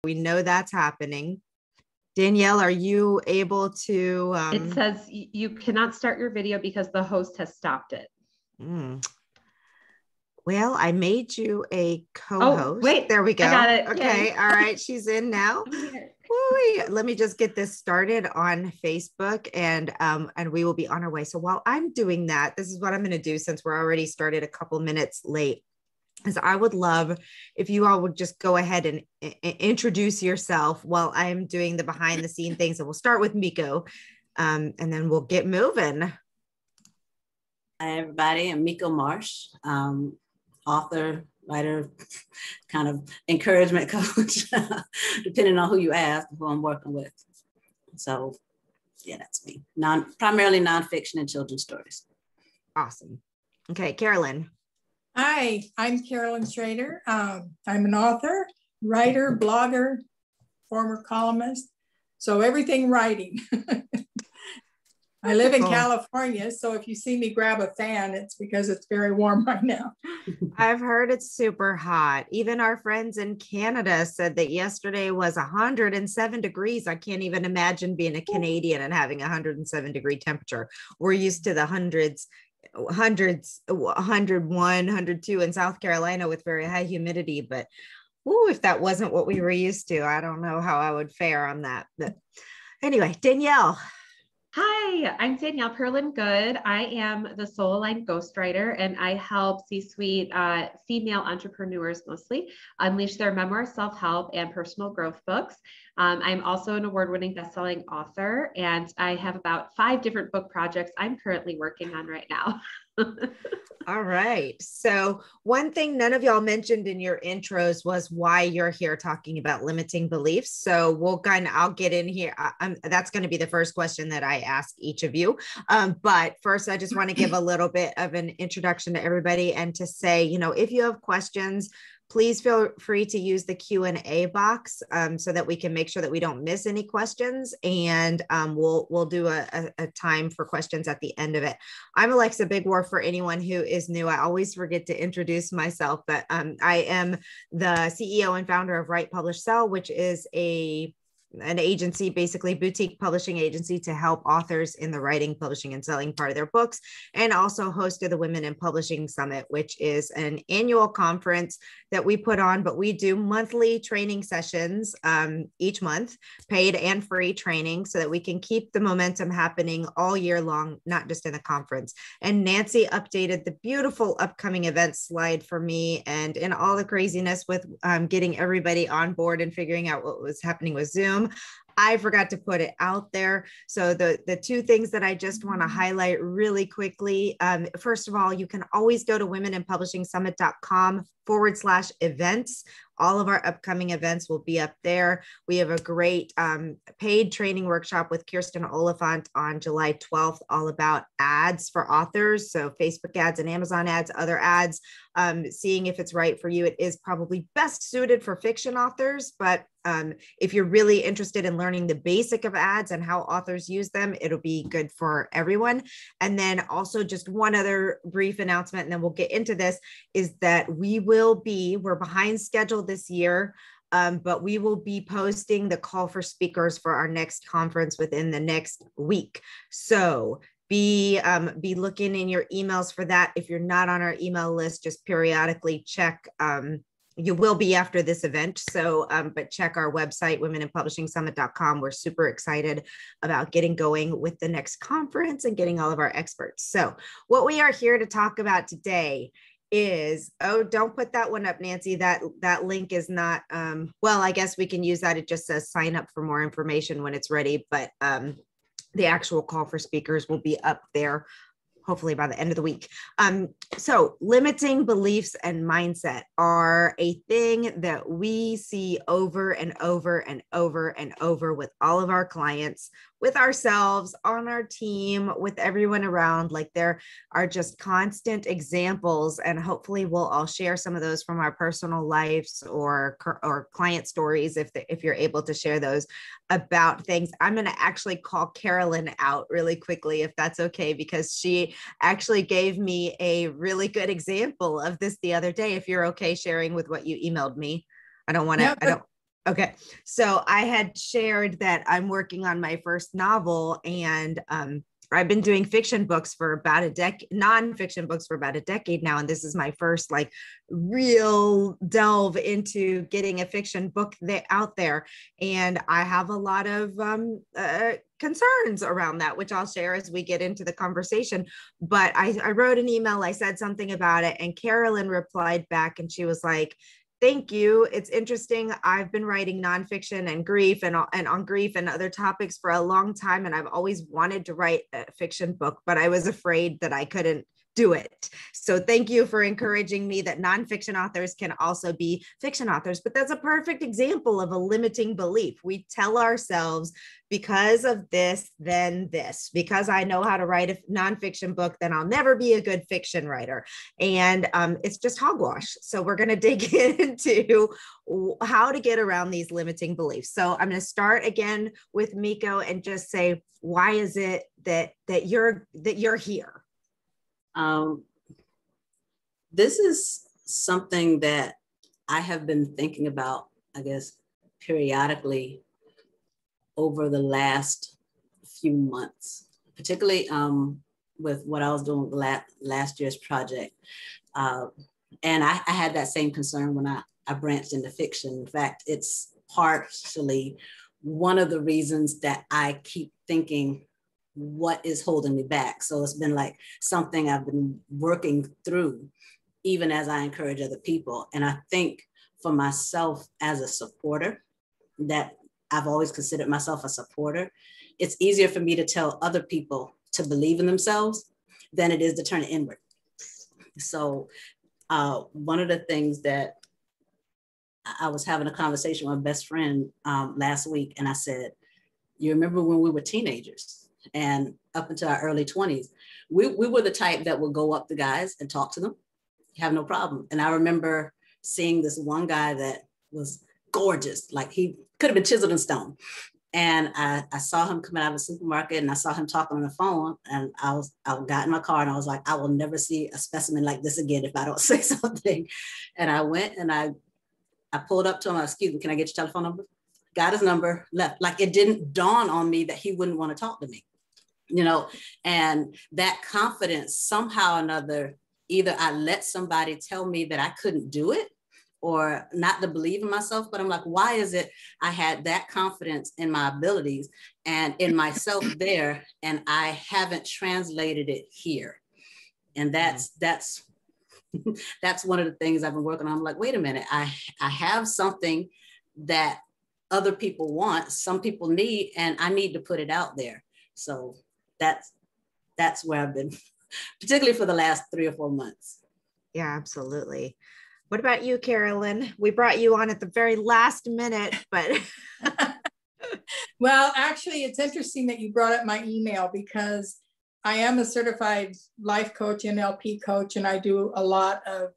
We know that's happening. Danielle, are you able to? It says you cannot start your video because the host has stopped it. Well, I made you a co-host. Oh, wait. There we go. I got it. Okay. Yay. All right. She's in now. Let me just get this started on Facebook and we will be on our way. So while I'm doing that, this is what I'm going to do since we're already started a couple minutes late. Is I would love if you all would just go ahead and introduce yourself while I'm doing the behind the scene things. And we'll start with Miko and then we'll get moving. Hi, everybody. I'm Miko Marsh, author, writer, kind of encouragement coach, depending on who you ask, who I'm working with. So yeah, that's me. Primarily nonfiction and children's stories. Awesome. Okay, Carolyn. Hi, I'm Carolyn Schrader. I'm an author, writer, blogger, former columnist. So everything writing. I live in California, so if you see me grab a fan, it's because it's very warm right now. I've heard it's super hot. Even our friends in Canada said that yesterday was 107 degrees. I can't even imagine being a Canadian and having 107-degree temperature. We're used to the hundreds, 101, 102 in South Carolina with very high humidity. But if that wasn't what we were used to, I don't know how I would fare on that. But anyway, Danielle. Hi, I'm Danielle Perlin-Good. I am the Soul-Aligned Ghostwriter, and I help C-suite female entrepreneurs mostly unleash their memoir, self-help, and personal growth books. I'm also an award-winning best-selling author, and I have about 5 different book projects I'm currently working on right now. All right. So one thing none of y'all mentioned in your intros was why you're here talking about limiting beliefs. So I'll get in here. That's going to be the first question that I ask each of you. But first, I just want to give a little bit of an introduction to everybody and to say, if you have questions, please feel free to use the Q&A box so that we can make sure that we don't miss any questions. And we'll do a time for questions at the end of it. I'm Alexa Bigwarfe for anyone who is new. I always forget to introduce myself, but I am the CEO and founder of Write, Publish, Sell, which is an agency, basically boutique publishing agency to help authors in the writing, publishing, and selling part of their books, and also hosted the Women in Publishing Summit, which is an annual conference that we put on, but we do monthly training sessions each month, paid and free training, so that we can keep the momentum happening all year long, not just in the conference. And Nancy updated the beautiful upcoming events slide for me, and in all the craziness with getting everybody on board and figuring out what was happening with Zoom, I forgot to put it out there. So the 2 things that I just want to highlight really quickly. First of all, you can always go to womeninpublishingsummit.com/events. All of our upcoming events will be up there. We have a great paid training workshop with Kirsten Oliphant on July 12th, all about ads for authors. So Facebook ads and Amazon ads, other ads, seeing if it's right for you. It is probably best suited for fiction authors, but if you're really interested in learning the basic of ads and how authors use them, it'll be good for everyone. And then also just one other brief announcement, and then we'll get into this, is that we're behind schedule this year, but we will be posting the call for speakers for our next conference within the next week. So be looking in your emails for that. If you're not on our email list, just periodically check. You will be after this event. So, but check our website, womeninpublishingsummit.com. We're super excited about getting going with the next conference and getting all of our experts. So what we are here to talk about today is, don't put that one up, Nancy. That link is not, well, I guess we can use that. It just says sign up for more information when it's ready, but the actual call for speakers will be up there hopefully by the end of the week. So limiting beliefs and mindset are a thing that we see over and over and over and over with all of our clients, with ourselves, on our team, with everyone around. Like, there are just constant examples, and hopefully we'll all share some of those from our personal lives or client stories if you're able to share those about things. I'm going to actually call Carolyn out really quickly, if that's okay, because she actually gave me a really good example of this the other day. If you're okay sharing with what you emailed me. I don't want to, Okay. So I had shared that I'm working on my first novel, and I've been doing fiction books for about a decade, nonfiction books for about a decade now. And this is my first like real delve into getting a fiction book out there. And I have a lot of concerns around that, which I'll share as we get into the conversation. But I wrote an email, I said something about it, and Carolyn replied back and she was like, thank you. It's interesting. I've been writing nonfiction and grief and on grief and other topics for a long time. And I've always wanted to write a fiction book, but I was afraid that I couldn't do it. So thank you for encouraging me that nonfiction authors can also be fiction authors. But that's a perfect example of a limiting belief. We tell ourselves, because of this, then this, because I know how to write a nonfiction book, then I'll never be a good fiction writer. And it's just hogwash. So we're going to dig into how to get around these limiting beliefs. So I'm going to start again with Miko and just say, why is it that you're here? This is something that I have been thinking about, I guess, periodically over the last few months, particularly with what I was doing last year's project. And I had that same concern when I branched into fiction. In fact, it's partially one of the reasons that I keep thinking, what is holding me back? So it's been like something I've been working through, even as I encourage other people. And I think for myself as a supporter, that I've always considered myself a supporter, it's easier for me to tell other people to believe in themselves than it is to turn it inward. So one of the things that I was having a conversation with my best friend last week, and I said, you remember when we were teenagers? And up until our early 20s, we were the type that would go up to guys and talk to them, have no problem. And I remember seeing this one guy that was gorgeous, like he could have been chiseled in stone. And I saw him coming out of the supermarket, and I saw him talking on the phone, and I got in my car and I was like, I will never see a specimen like this again if I don't say something. And I went and I pulled up to him, excuse me, can I get your telephone number? Got his number, left. Like it didn't dawn on me that he wouldn't want to talk to me. You know, and that confidence somehow or another, either I let somebody tell me that I couldn't do it or not to believe in myself, but I'm like, why is it I had that confidence in my abilities and in myself there, and I haven't translated it here? And that's one of the things I've been working on. I'm like, wait a minute, I have something that other people want, some people need, and I need to put it out there. So that's where I've been, particularly for the last 3 or 4 months. Yeah, absolutely. What about you, Carolyn? We brought you on at the very last minute, but. Well, actually, it's interesting that you brought up my email, because I am a certified life coach, NLP coach, and I do a lot of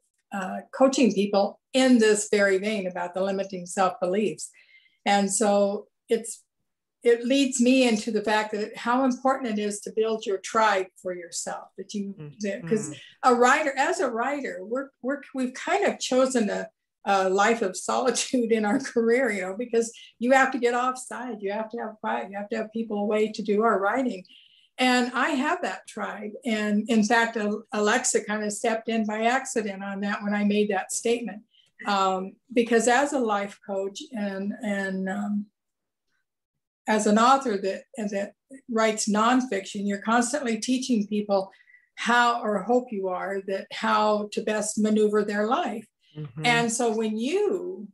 coaching people in this very vein about the limiting self-beliefs. And so it leads me into the fact that how important it is to build your tribe for yourself, because as a writer, we've kind of chosen a life of solitude in our career, you know, because you have to get offside, you have to have quiet, you have to have people away to do our writing. And I have that tribe. And in fact, Alexa kind of stepped in by accident on that when I made that statement. Because as a life coach and as an author that writes nonfiction, you're constantly teaching people how, or hope you are, that how to best maneuver their life. Mm-hmm. And so when you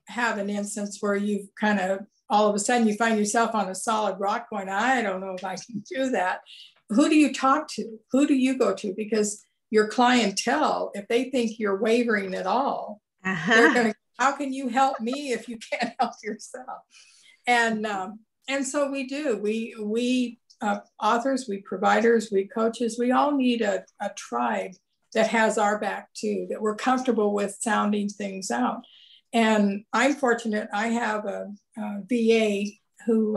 have an instance where you've kind of, all of a sudden you find yourself on a solid rock going, I don't know if I can do that. Who do you talk to? Who do you go to? Because your clientele, if they think you're wavering at all, they're going to, how can you help me if you can't help yourself? And so we do. We authors, we providers, we coaches, we all need a tribe that has our back too, that we're comfortable with sounding things out. And I'm fortunate, I have a VA who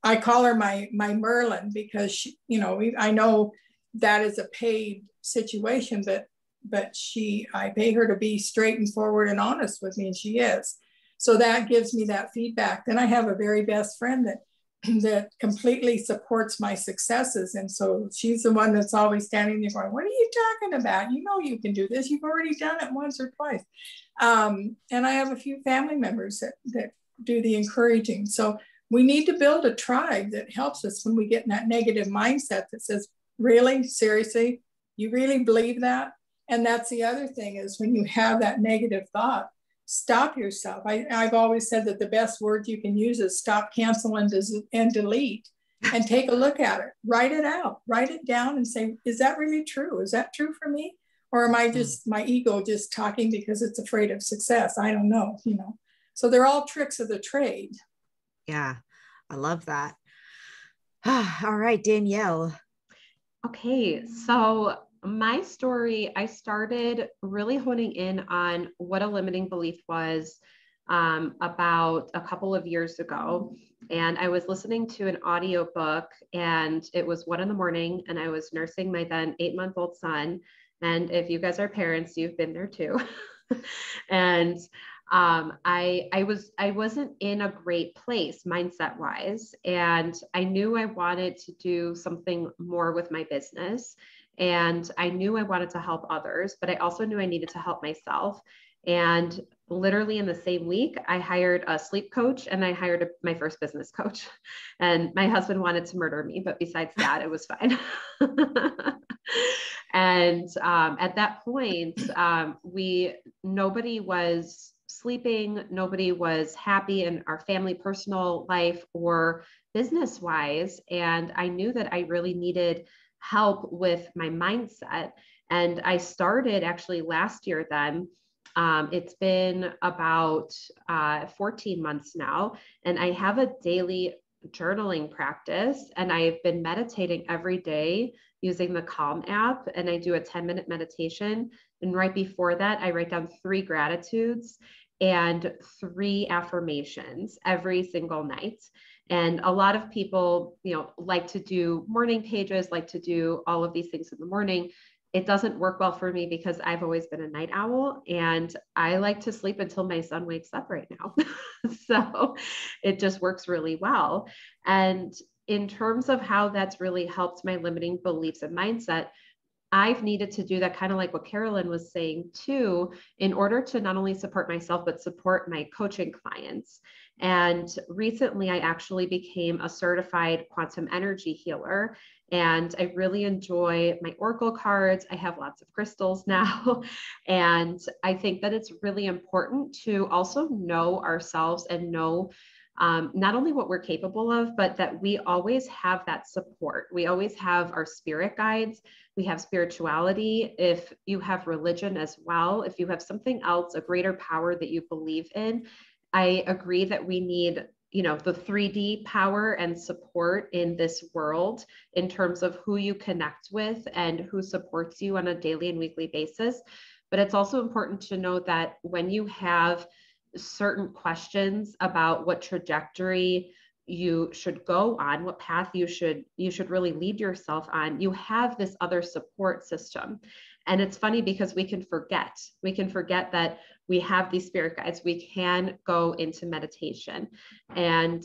I call her my Merlin, because she, you know, I know that is a paid situation, but I pay her to be straight and forward and honest with me, and she is. So that gives me that feedback. Then I have a very best friend that completely supports my successes. And so she's the one that's always standing there going, what are you talking about? You know, you can do this. You've already done it once or twice. And I have a few family members that do the encouraging. So we need to build a tribe that helps us when we get in that negative mindset that says, really, seriously, you really believe that? And that's the other thing is when you have that negative thought, stop yourself. I've always said that the best word you can use is stop, cancel, and delete, and take a look at it. Write it out, write it down and say, is that really true? Is that true for me? Or am I just my ego just talking because it's afraid of success? I don't know, you know. So they're all tricks of the trade. Yeah, I love that. All right, Danielle. Okay, so my story, I started really honing in on what a limiting belief was about a couple of years ago. And I was listening to an audiobook, and it was 1 a.m, and I was nursing my then 8-month-old son. And if you guys are parents, you've been there too. And I wasn't in a great place mindset wise, and I knew I wanted to do something more with my business, and I knew I wanted to help others, but I also knew I needed to help myself. And literally in the same week, I hired a sleep coach and I hired my first business coach. And my husband wanted to murder me, but besides that, it was fine. And at that point, nobody was sleeping, nobody was happy in our family, personal life or business wise. And I knew that I really needed help with my mindset. And I started actually last year then. It's been about 14 months now, and I have a daily journaling practice, and I've been meditating every day using the Calm app, and I do a 10-minute meditation. And right before that, I write down 3 gratitudes and 3 affirmations every single night. And a lot of people, like to do morning pages, like to do all of these things in the morning. It doesn't work well for me because I've always been a night owl, and I like to sleep until my son wakes up right now. So it just works really well. And in terms of how that's really helped my limiting beliefs and mindset, I've needed to do that, kind of like what Carolyn was saying too, in order to not only support myself, but support my coaching clients. And recently I actually became a certified quantum energy healer, and I really enjoy my oracle cards. I have lots of crystals now. And I think that it's really important to also know ourselves and know not only what we're capable of, but that we always have that support. We always have our spirit guides. We have spirituality. If you have religion as well, if you have something else, a greater power that you believe in, I agree that we need, the 3D power and support in this world in terms of who you connect with and who supports you on a daily and weekly basis. But it's also important to know that when you have certain questions about what trajectory you should go on, what path you should really lead yourself on, you have this other support system. And it's funny because we can forget that we have these spirit guides. We can go into meditation. And,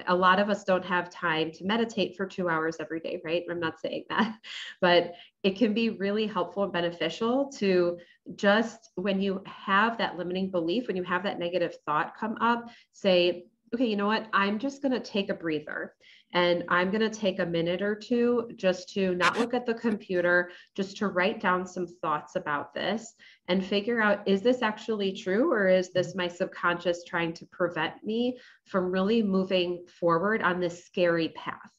a lot of us don't have time to meditate for 2 hours every day, right? I'm not saying that, but it can be really helpful and beneficial to just, when you have that limiting belief, when you have that negative thought come up, say, okay, you know what? I'm just going to take a breather, and I'm going to take a minute or two just to not look at the computer, just to write down some thoughts about this and figure out, is this actually true, or is this my subconscious trying to prevent me from really moving forward on this scary path?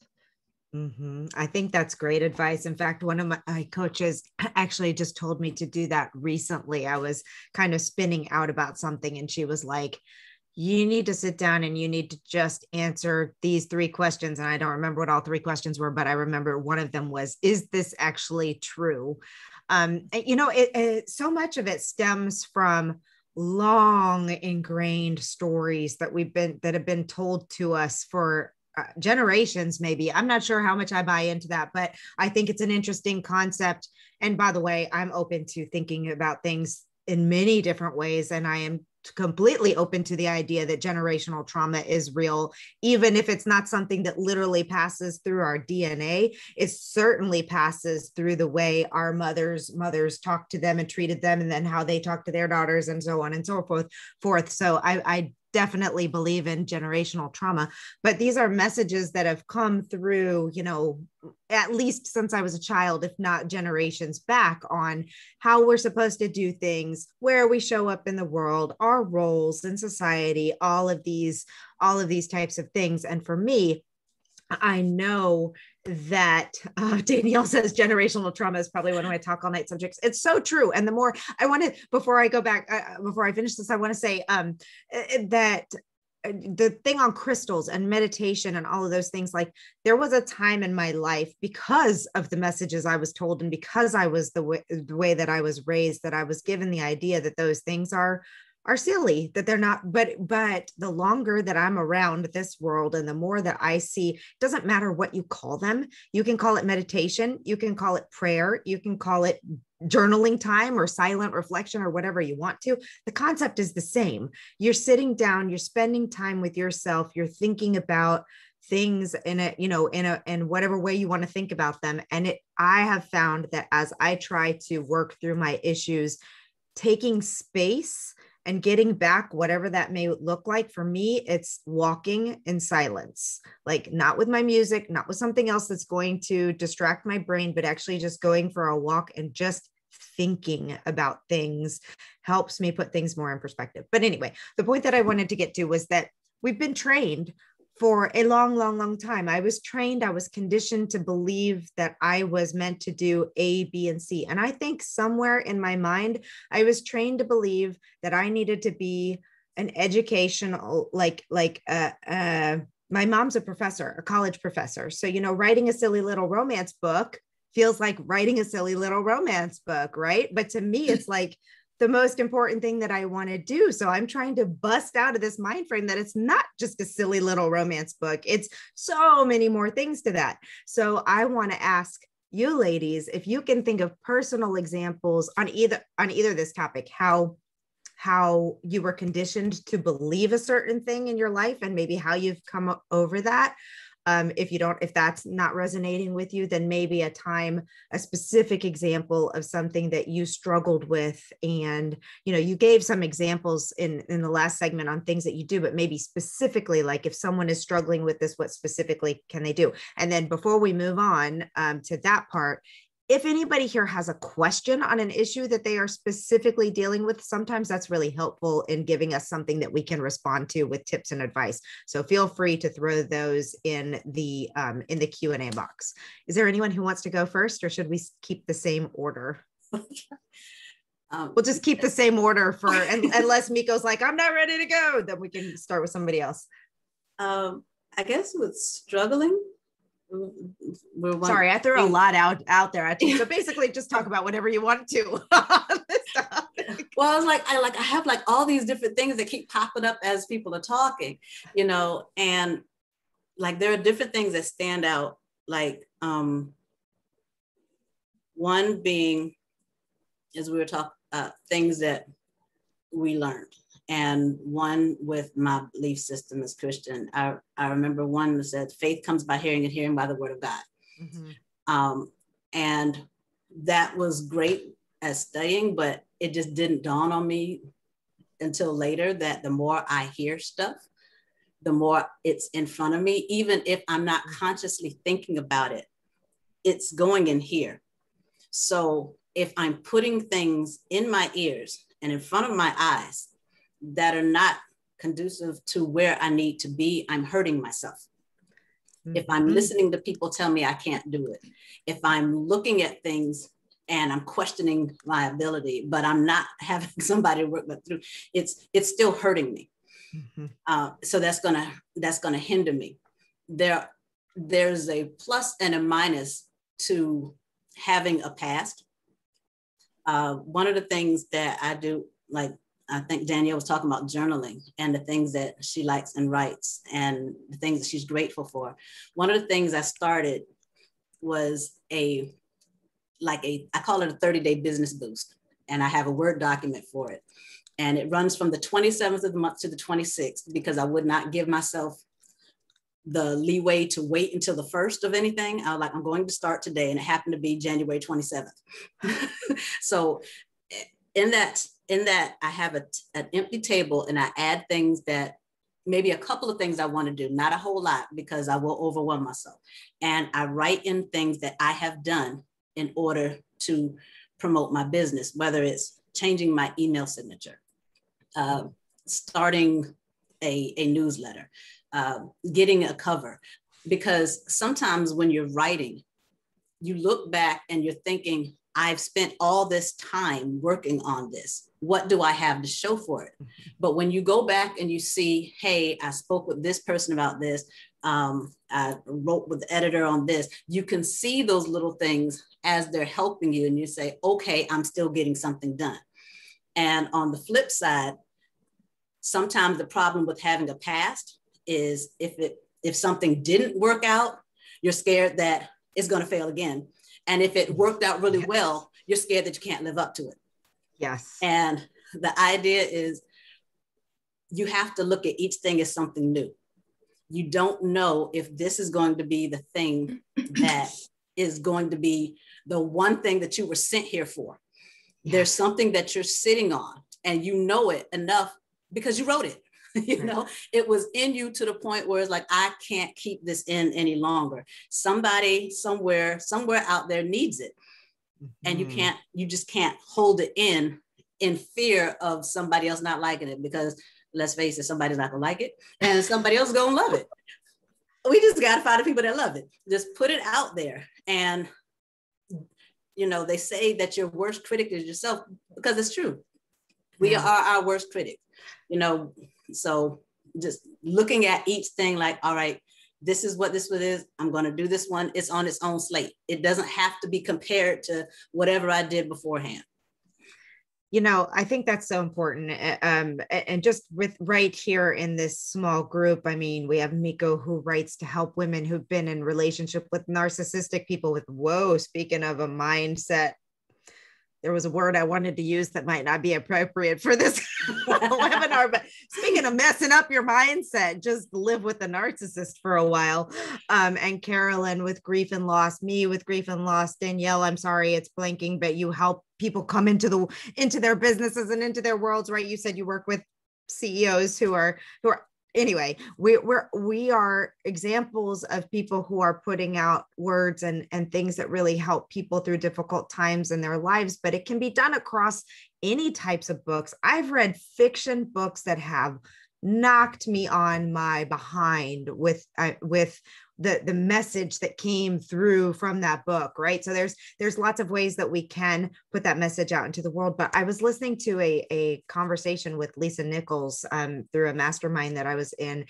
Mm-hmm. I think that's great advice. In fact, one of my coaches actually just told me to do that recently. I was kind of spinning out about something, and she was like, you need to sit down and you need to just answer these 3 questions. And I don't remember what all 3 questions were, but I remember one of them was, is this actually true? So much of it stems from long ingrained stories that have been told to us for generations, maybe. I'm not sure how much I buy into that, but I think it's an interesting concept. And by the way, I'm open to thinking about things in many different ways. And I am completely open to the idea that generational trauma is real, even if it's not something that literally passes through our DNA. It certainly passes through the way our mothers talked to them and treated them, and then how they talk to their daughters, and so on and so forth. So I definitely believe in generational trauma, but these are messages that have come through, at least since I was a child, if not generations back, on how we're supposed to do things, where we show up in the world, our roles in society, all of these types of things. And for me, I know that Danielle says generational trauma is probably one of my talk all night subjects. It's so true. And the more I want to, before I go back, before I finish this, I want to say that the thing on crystals and meditation and all of those things, like there was a time in my life, because of the messages I was told, and because I was the way that I was raised, that I was given the idea that those things are silly, that they're not, but the longer that I'm around this world and the more that I see, it doesn't matter what you call them. You can call it meditation, you can call it prayer, you can call it journaling time or silent reflection or whatever you want to. The concept is the same. You're sitting down, you're spending time with yourself, you're thinking about things in whatever way you want to think about them. And I have found that as I try to work through my issues, taking space and getting back, whatever that may look like, for me, it's walking in silence, like not with my music, not with something else that's going to distract my brain, but actually just going for a walk and just thinking about things helps me put things more in perspective. But anyway, the point that I wanted to get to was that we've been trained for a long time. I was conditioned to believe that I was meant to do A, B, and C. And I think somewhere in my mind, I was trained to believe that I needed to be an educational, my mom's a professor, a college professor. So, writing a silly little romance book feels like writing a silly little romance book, right? But to me, it's like the most important thing that I want to do. So I'm trying to bust out of this mind frame that it's not just a silly little romance book. It's so many more things to that. So I want to ask you ladies, if you can think of personal examples on either this topic, how you were conditioned to believe a certain thing in your life and maybe how you've come over that. If that's not resonating with you, then maybe a specific example of something that you struggled with. And, you gave some examples in the last segment on things that you do, but maybe specifically, like if someone is struggling with this, what specifically can they do? And then before we move on to that part, if anybody here has a question on an issue that they are specifically dealing with, sometimes that's really helpful in giving us something that we can respond to with tips and advice. So feel free to throw those in the Q&A box. Is there anyone who wants to go first, or should we keep the same order? We'll just keep the same order unless Miko's like, I'm not ready to go, then we can start with somebody else. I guess with struggling, sorry, I threw a lot out there at you. So basically just talk about whatever you want to on this topic. Well, I have like all these different things that keep popping up as people are talking, and like there are different things that stand out, like one being, as we were talking, things that we learned. And one with my belief system as Christian. I remember one that said, faith comes by hearing and hearing by the word of God. Mm-hmm. And that was great as studying, but it just didn't dawn on me until later that the more I hear stuff, the more it's in front of me, even if I'm not consciously thinking about it, it's going in here. So if I'm putting things in my ears and in front of my eyes that are not conducive to where I need to be, I'm hurting myself. Mm-hmm. If I'm listening to people tell me I can't do it, if I'm looking at things and I'm questioning my ability, but I'm not having somebody work that through, it's still hurting me. Mm-hmm. So that's gonna hinder me. There's a plus and a minus to having a past. One of the things that I do, like I think Danielle was talking about journaling and the things that she likes and writes and the things that she's grateful for. One of the things I started was I call it a 30-day business boost. And I have a Word document for it. And it runs from the 27th of the month to the 26th, because I would not give myself the leeway to wait until the 1st of anything. I was like, I'm going to start today. And it happened to be January 27th. So in that, I have an empty table, and I add things that, maybe a couple of things I want to do, not a whole lot, because I will overwhelm myself. And I write in things that I have done in order to promote my business, whether it's changing my email signature, starting a newsletter, getting a cover. Because sometimes when you're writing, you look back and you're thinking, I've spent all this time working on this. What do I have to show for it? But when you go back and you see, hey, I spoke with this person about this, I wrote with the editor on this, you can see those little things as they're helping you, and you say, okay, I'm still getting something done. And on the flip side, sometimes the problem with having a past is if something didn't work out, you're scared that it's going to fail again. And if it worked out really well, you're scared that you can't live up to it. Yes. And the idea is you have to look at each thing as something new. You don't know if this is going to be the thing that is going to be the one thing that you were sent here for. Yeah. There's something that you're sitting on, and you know it enough because you wrote it. You know, it was in you to the point where it's like, I can't keep this in any longer. Somebody, somewhere out there needs it. And you just can't hold it in fear of somebody else not liking it, because let's face it, somebody's not gonna like it and somebody else is gonna love it. We just gotta find the people that love it. Just put it out there. And, you know, they say that your worst critic is yourself, because it's true. We are our worst critic, you know. So just looking at each thing like, all right, this is what this one is. I'm going to do this one. It's on its own slate. It doesn't have to be compared to whatever I did beforehand. You know, I think that's so important. And just with right here in this small group, I mean, we have Miko, who writes to help women who've been in relationship with narcissistic people with, whoa, speaking of a mindset, there was a word I wanted to use that might not be appropriate for this webinar, but speaking of messing up your mindset, just live with a narcissist for a while. And Carolyn with grief and loss, me with grief and loss, Danielle, I'm sorry, it's blanking, but you help people come into their businesses and into their worlds, right? You said you work with CEOs who are anyway, we are examples of people who are putting out words and things that really help people through difficult times in their lives, but it can be done across any types of books. I've read fiction books that have knocked me on my behind with the message that came through from that book, right? So there's lots of ways that we can put that message out into the world. But I was listening to a conversation with Lisa Nichols through a mastermind that I was in.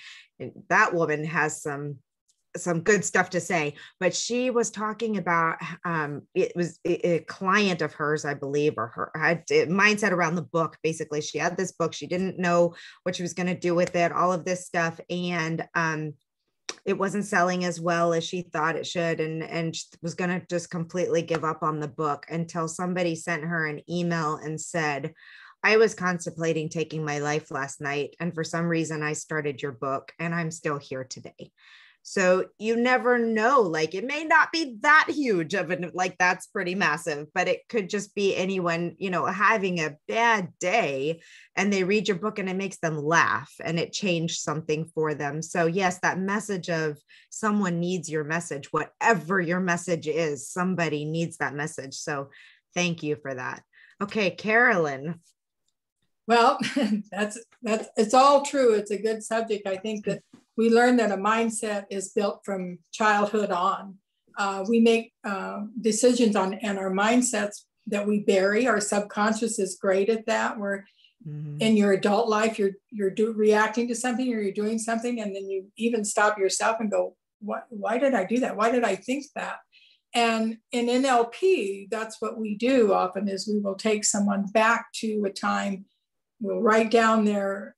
That woman has some good stuff to say, but she was talking about it was a client of hers, I believe, or her had mindset around the book. Basically, she had this book, she didn't know what she was going to do with it, all of this stuff, and it wasn't selling as well as she thought it should, and she was going to just completely give up on the book until somebody sent her an email and said, I was contemplating taking my life last night, and for some reason I started your book and I'm still here today. So you never know, like it may not be that huge of an, like that's pretty massive, but it could just be anyone, you know, having a bad day and they read your book and it makes them laugh and it changed something for them. So yes, that message of someone needs your message, whatever your message is, somebody needs that message. So thank you for that. Okay, Carolyn. Well, that's it's all true. It's a good subject. I think that we learn that a mindset is built from childhood on. We make decisions on, and our mindsets that we bury. Our subconscious is great at that. Where in your adult life, you're reacting to something, or you're doing something, and then you even stop yourself and go, why did I do that? Why did I think that? And in NLP, that's what we do often, is we will take someone back to a time. We'll write down their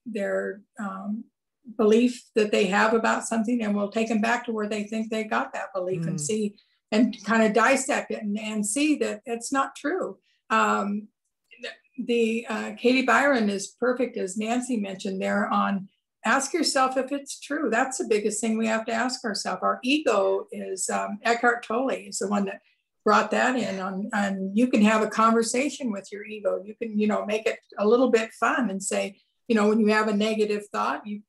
belief that they have about something, and we'll take them back to where they think they got that belief and see, and kind of dissect it and see that it's not true. Katie Byron is perfect, as Nancy mentioned there, on ask yourself if it's true. That's the biggest thing we have to ask ourselves. Our ego is, Eckhart Tolle is the one that brought that in on, and you can have a conversation with your ego. You can, make it a little bit fun and say, when you have a negative thought, you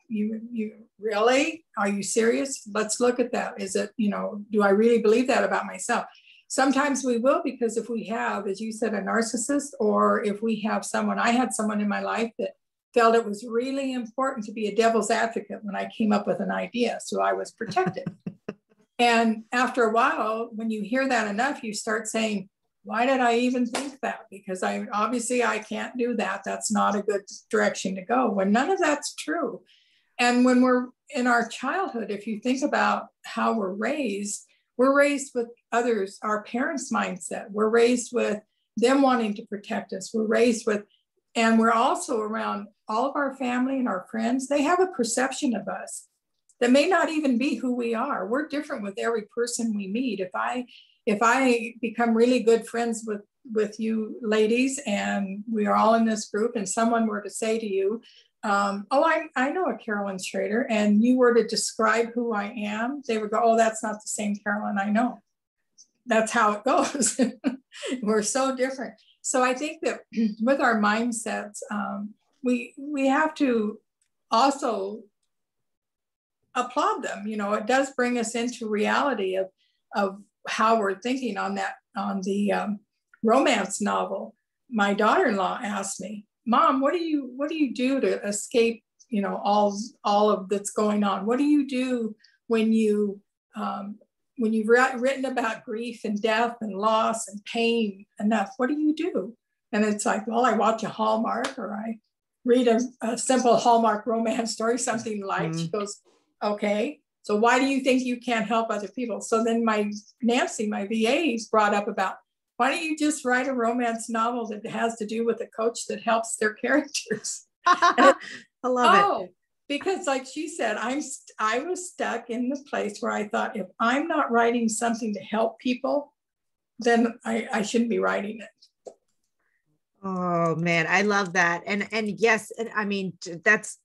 really, are you serious? Let's look at that. Is it, do I really believe that about myself? Sometimes we will, because if we have, as you said, a narcissist, or if we have someone, I had someone in my life that felt it was really important to be a devil's advocate when I came up with an idea. So I was protected. And after a while, when you hear that enough, you start saying, why did I even think that? Because obviously I can't do that. That's not a good direction to go, when none of that's true. And when we're in our childhood, if you think about how we're raised with others, our parents' mindset. We're raised with them wanting to protect us. We're raised with, and we're also around all of our family and our friends. They have a perception of us that may not even be who we are. We're different with every person we meet. If I become really good friends with you ladies, and we are all in this group, and someone were to say to you, I know a Carolyn Schrader, and you were to describe who I am, they would go, oh, that's not the same Carolyn I know. That's how it goes. We're so different. So I think that with our mindsets, we have to also applaud them. It does bring us into reality of how we're thinking on the romance novel. My daughter-in-law asked me, Mom, what do you do to escape, all of that's going on? What do you do when you've written about grief and death and loss and pain enough? What do you do? And it's like, well, I watch a Hallmark, or I read a simple Hallmark romance story, something light. She goes, okay, so why do you think you can't help other people? So then Nancy, my VA, brought up about, why don't you just write a romance novel that has to do with a coach that helps their characters? I love it. Because like she said, I was stuck in the place where I thought, if I'm not writing something to help people, then I shouldn't be writing it. Oh man, I love that. And yes, and I mean, that's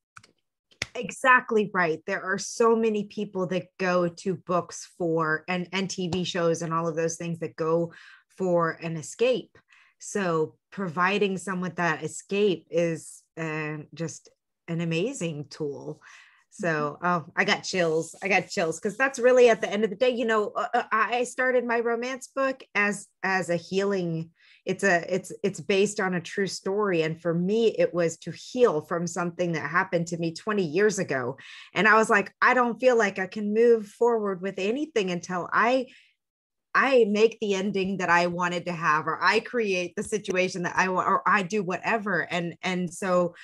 exactly right. There are so many people that go to books for, and TV shows and all of those things that go for an escape. So providing someone with that escape is just an amazing tool. So, I got chills because that's really, at the end of the day, I started my romance book as a healing. It's based on a true story. And for me, it was to heal from something that happened to me 20 years ago. And I was like, I don't feel like I can move forward with anything until I make the ending that I wanted to have, or I create the situation that I want, or I do whatever. And so,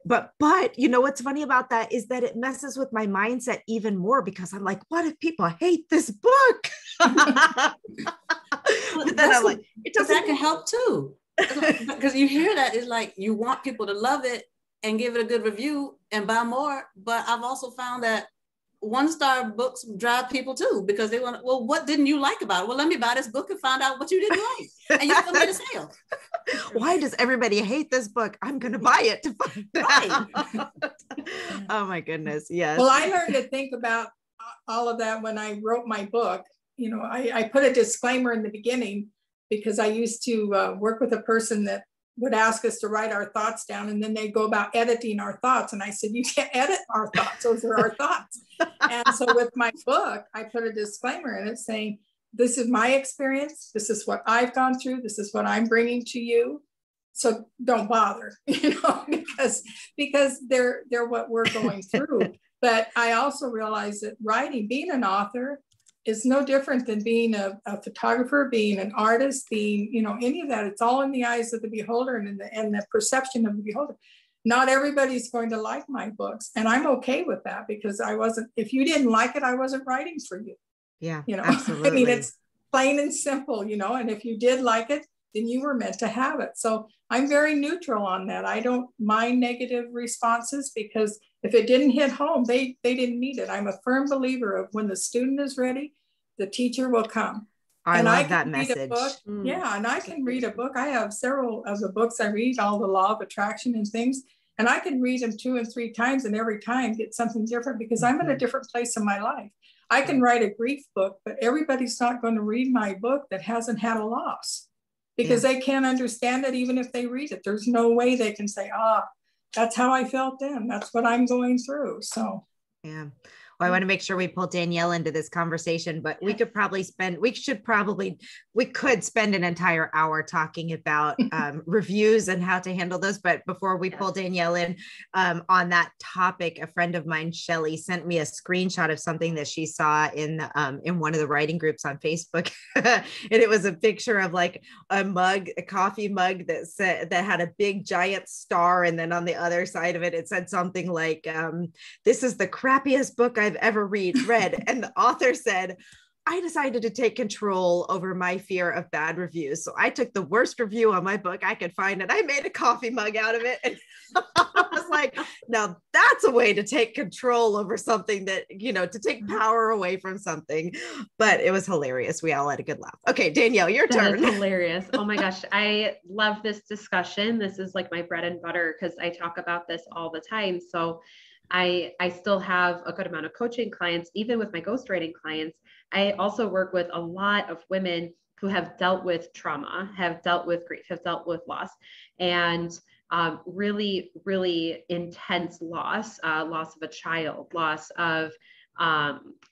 but what's funny about that is that it messes with my mindset even more, because I'm like, what if people hate this book? But then I'm like, that can help too. Because you hear that, it's like, you want people to love it and give it a good review and buy more. But I've also found that 1-star books drive people too, because they want, well, what didn't you like about it? Well, let me buy this book and find out what you didn't like. And you're going to get a sale. Why does everybody hate this book? I'm going to buy it to find out. Oh my goodness. Yes. Well, I learned to think about all of that when I wrote my book. I put a disclaimer in the beginning, because I used to work with a person that would ask us to write our thoughts down, and then they go about editing our thoughts. And I said, you can't edit our thoughts. Those are our thoughts. And so with my book, I put a disclaimer in it saying, this is my experience. This is what I've gone through. This is what I'm bringing to you. So don't bother, because they're what we're going through. But I also realized that being an author, is no different than being a photographer, being an artist, being, any of that. It's all in the eyes of the beholder and the perception of the beholder. Not everybody's going to like my books. And I'm okay with that, because if you didn't like it, I wasn't writing for you. Yeah, absolutely. I mean, it's plain and simple, and if you did like it, then you were meant to have it. So I'm very neutral on that. I don't mind negative responses, because if it didn't hit home, they didn't need it. I'm a firm believer of when the student is ready, the teacher will come. I and love I can that read message. a book. Yeah, and I can read a book. I have several of the books I read, all the law of attraction and things, and I can read them 2 and 3 times, and every time get something different because I'm at a different place in my life. I can write a grief book, but everybody's not going to read my book that hasn't had a loss, because they can't understand it even if they read it. There's no way they can say, that's how I felt then. That's what I'm going through. So, yeah. Well, I want to make sure we pull Danielle into this conversation, but we could spend an entire hour talking about reviews and how to handle those. But before we pull Danielle in on that topic, a friend of mine, Shelly, sent me a screenshot of something that she saw in one of the writing groups on Facebook. And it was a picture of like a coffee mug that had a big giant star. And then on the other side of it, it said something like, this is the crappiest book I've ever read. And the author said, I decided to take control over my fear of bad reviews. So I took the worst review on my book I could find, and I made a coffee mug out of it. And I was like, now that's a way to take control over something that, to take power away from something. But it was hilarious. We all had a good laugh. Okay, Danielle, your turn. That is hilarious. Oh my gosh. I love this discussion. This is like my bread and butter because I talk about this all the time. So I still have a good amount of coaching clients, even with my ghostwriting clients. I also work with a lot of women who have dealt with trauma, have dealt with grief, have dealt with loss, and really, really intense loss of a child, loss of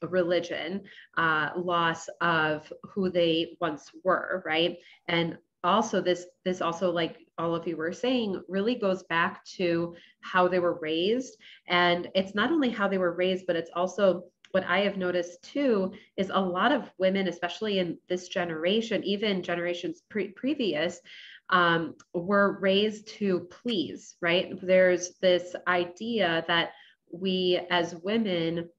religion, loss of who they once were, right? And also this also, like all of you were saying, really goes back to how they were raised. And it's not only how they were raised, but it's also what I have noticed too, is a lot of women, especially in this generation, even generations previous, were raised to please, right? There's this idea that we as women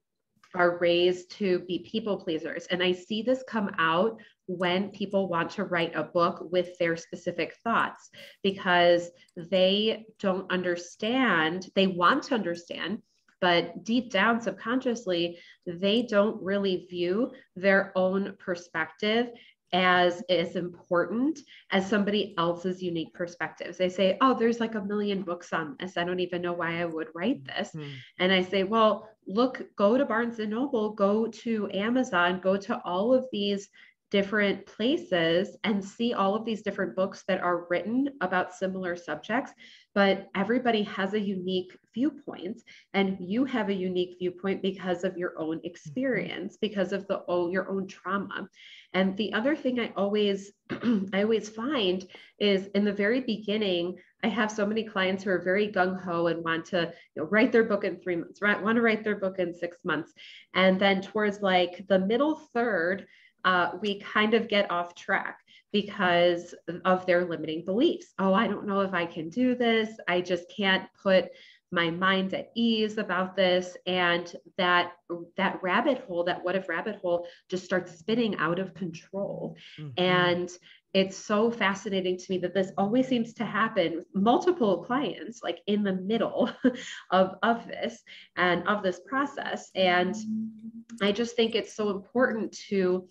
are raised to be people pleasers. And I see this come out when people want to write a book with their specific thoughts, because they don't understand, they want to understand, but deep down subconsciously, they don't really view their own perspective as important as somebody else's unique perspectives. They say, oh, there's like a million books on this. I don't even know why I would write this. And I say, well, look, go to Barnes and Noble, go to Amazon, go to all of these different places and see all of these different books that are written about similar subjects, but everybody has a unique viewpoint, and you have a unique viewpoint because of your own experience, because of your own trauma. And the other thing I always find is, in the very beginning, I have so many clients who are very gung-ho and want to write their book in 3 months, right? Want to write their book in 6 months. And then towards like the middle third, we kind of get off track because of their limiting beliefs. Oh, I don't know if I can do this. I just can't put my mind at ease about this. And that rabbit hole, that what if rabbit hole, just starts spinning out of control. And it's so fascinating to me that this always seems to happen with multiple clients, like in the middle of this and of this process. And I just think it's so important to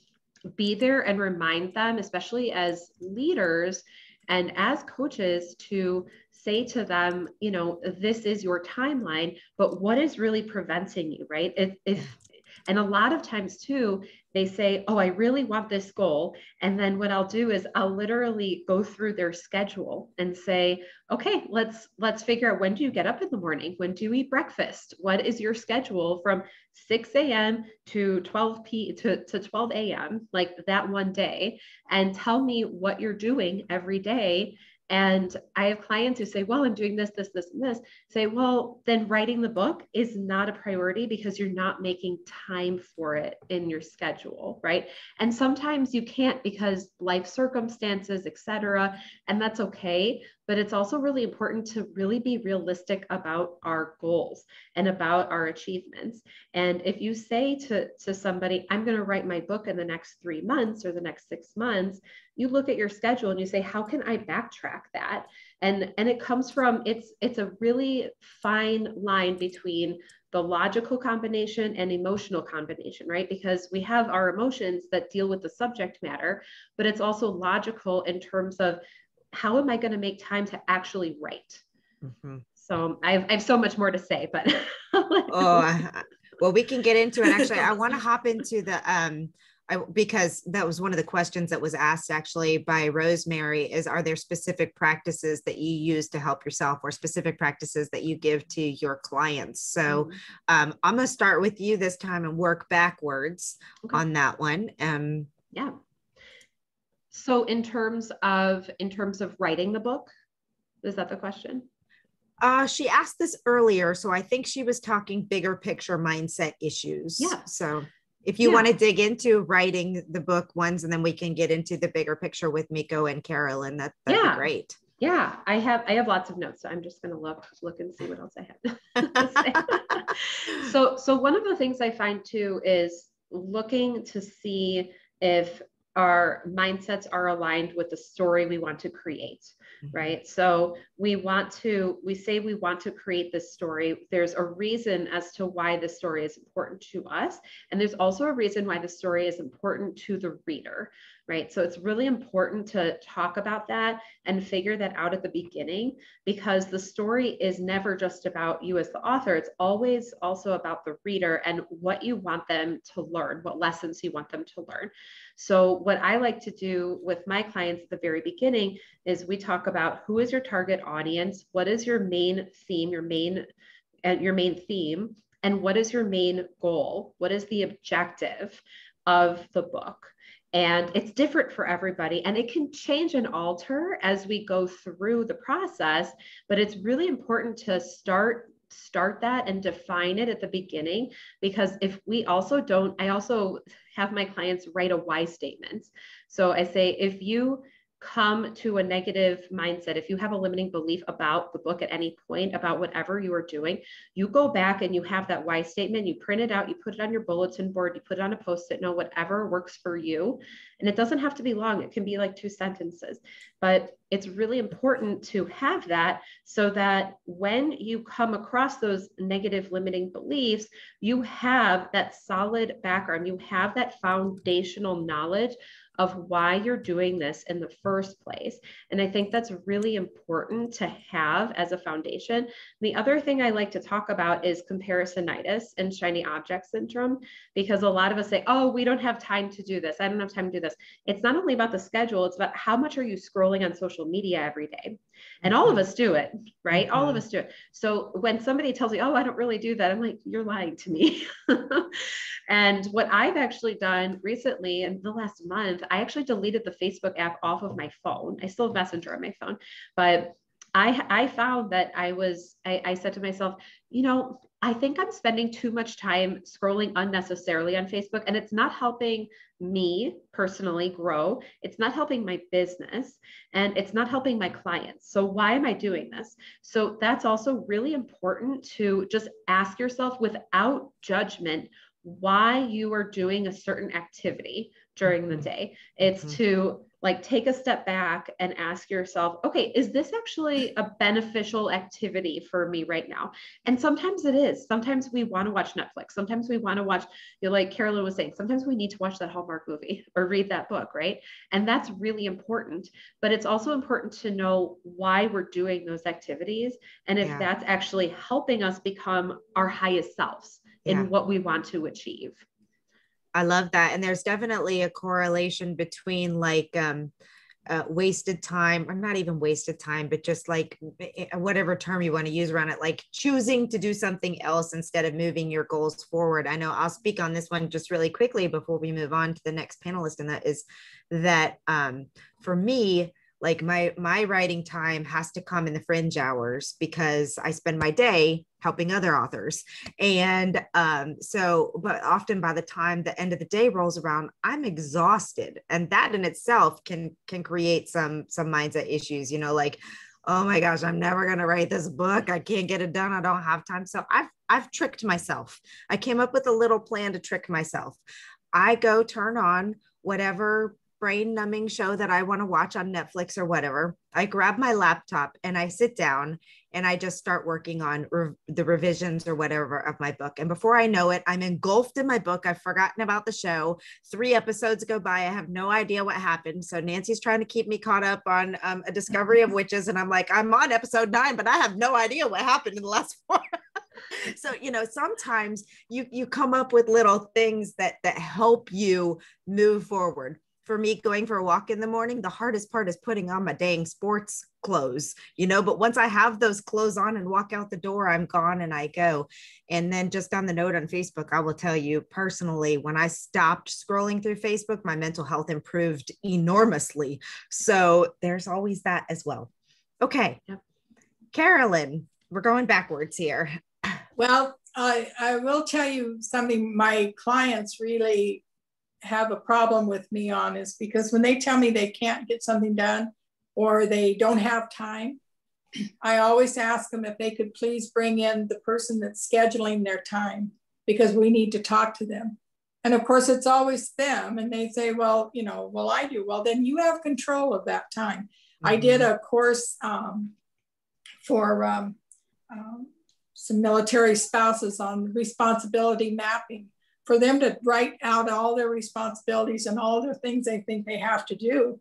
be there and remind them, especially as leaders and as coaches, to say to them, this is your timeline, but what is really preventing you, right? And a lot of times too, they say, oh, I really want this goal. And then what I'll do is I'll literally go through their schedule and say, okay, let's figure out, when do you get up in the morning? When do you eat breakfast? What is your schedule from 6 a.m. to 12 a.m., like that one day? And tell me what you're doing every day. And I have clients who say, well, I'm doing this, this, this, and this. Say, well, then writing the book is not a priority because you're not making time for it in your schedule, right? And sometimes you can't because life circumstances, etc., and that's okay. But it's also really important to really be realistic about our goals and about our achievements. And if you say to somebody, I'm going to write my book in the next 3 months or the next 6 months, you look at your schedule and you say, how can I backtrack that? And it comes from, it's a really fine line between the logical combination and emotional combination, right? Because we have our emotions that deal with the subject matter, but it's also logical in terms of how am I going to make time to actually write? Mm-hmm. So I have so much more to say, but well, we can get into it. Actually, I want to hop into the because that was one of the questions that was asked actually by Rosemary is, are there specific practices that you use to help yourself or specific practices that you give to your clients? So I'm going to start with you this time and work backwards on that one. Yeah. So in terms of writing the book, is that the question? She asked this earlier, so I think she was talking bigger picture mindset issues. Yeah. So if you want to dig into writing the book ones, and then we can get into the bigger picture with Miko and Carolyn, that'd be great. Yeah, I have lots of notes, so I'm just going to look and see what else I have. So one of the things I find too is looking to see if our mindsets are aligned with the story we want to create, right? So we say we want to create this story. There's a reason as to why this story is important to us. And there's also a reason why the story is important to the reader, right? So it's really important to talk about that and figure that out at the beginning, because the story is never just about you as the author. It's always also about the reader and what you want them to learn, what lessons you want them to learn. So what I like to do with my clients at the very beginning is we talk about who is your target audience, what is your main theme, your main theme, and what is your main goal? What is the objective of the book? And it's different for everybody, and it can change and alter as we go through the process, but it's really important to start that and define it at the beginning, because if we also don't, I also have my clients write a why statement. So I say, if you come to a negative mindset, if you have a limiting belief about the book at any point, about whatever you are doing, you go back and you have that why statement, you print it out, you put it on your bulletin board, you put it on a post-it note, whatever works for you. And it doesn't have to be long. It can be like 2 sentences, but it's really important to have that so that when you come across those negative limiting beliefs, you have that solid background, you have that foundational knowledge of why you're doing this in the first place. And I think that's really important to have as a foundation. The other thing I like to talk about is comparisonitis and shiny object syndrome, because a lot of us say, oh, we don't have time to do this. I don't have time to do this. It's not only about the schedule, it's about how much are you scrolling on social media every day. And all of us do it, right? All of us do it. So when somebody tells me, oh, I don't really do that, I'm like, you're lying to me. And what I've actually done recently in the last month, I actually deleted the Facebook app off of my phone. I still have Messenger on my phone, but I found that I said to myself, I think I'm spending too much time scrolling unnecessarily on Facebook, and it's not helping me personally grow. It's not helping my business, and it's not helping my clients. So why am I doing this? So that's also really important to just ask yourself without judgment why you are doing a certain activity during the day. It's to take a step back and ask yourself, okay, is this actually a beneficial activity for me right now? And sometimes it is. Sometimes we want to watch Netflix. Sometimes we want to watch, like Carolyn was saying, sometimes we need to watch that Hallmark movie or read that book, right? And that's really important. But it's also important to know why we're doing those activities and if that's actually helping us become our highest selves in what we want to achieve. I love that. And there's definitely a correlation between wasted time, or not even wasted time, but just whatever term you want to use around it, like choosing to do something else instead of moving your goals forward. I know I'll speak on this one just really quickly before we move on to the next panelist. And that is that for me, my writing time has to come in the fringe hours because I spend my day helping other authors. And but often by the time the end of the day rolls around, I'm exhausted. And that in itself can create some mindset issues, oh my gosh, I'm never going to write this book. I can't get it done. I don't have time. So I've tricked myself. I came up with a little plan to trick myself. I go turn on whatever brain numbing show that I want to watch on Netflix or whatever, I grab my laptop and I sit down and I just start working on the revisions or whatever of my book. And before I know it, I'm engulfed in my book. I've forgotten about the show. 3 episodes go by. I have no idea what happened. So Nancy's trying to keep me caught up on A Discovery of Witches. And I'm like, I'm on episode 9, but I have no idea what happened in the last 4. So, sometimes you come up with little things that help you move forward. For me, going for a walk in the morning, the hardest part is putting on my dang sports clothes, but once I have those clothes on and walk out the door, I'm gone and I go. And then just on the note on Facebook, I will tell you personally, when I stopped scrolling through Facebook, my mental health improved enormously. So there's always that as well. Okay. Yep. Carolyn, we're going backwards here. Well, I will tell you something my clients really have a problem with me on is because when they tell me they can't get something done or they don't have time, I always ask them if they could please bring in the person that's scheduling their time because we need to talk to them. And of course, it's always them. And they say, well, I do. Well, then you have control of that time. Mm-hmm. I did a course for some military spouses on responsibility mapping for them to write out all their responsibilities and all their things they think they have to do.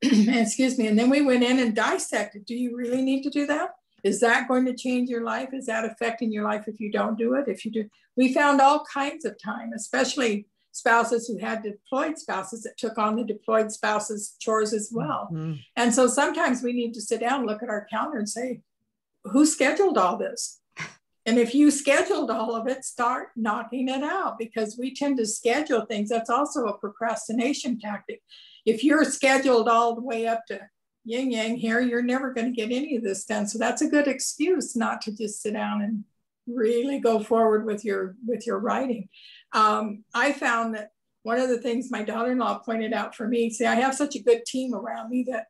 Excuse me. And then we went in and dissected. Do you really need to do that? Is that going to change your life? Is that affecting your life if you don't do it? If you do, we found all kinds of time, especially spouses who had deployed spouses that took on the deployed spouses' chores as well. Mm-hmm. And so sometimes we need to sit down, look at our calendar and say, who scheduled all this? And if you scheduled all of it, start knocking it out because we tend to schedule things. That's also a procrastination tactic. If you're scheduled all the way up to yin yang here, you're never going to get any of this done. So that's a good excuse not to just sit down and really go forward with your writing. I found that one of the things my daughter-in-law pointed out for me, see, I have such a good team around me that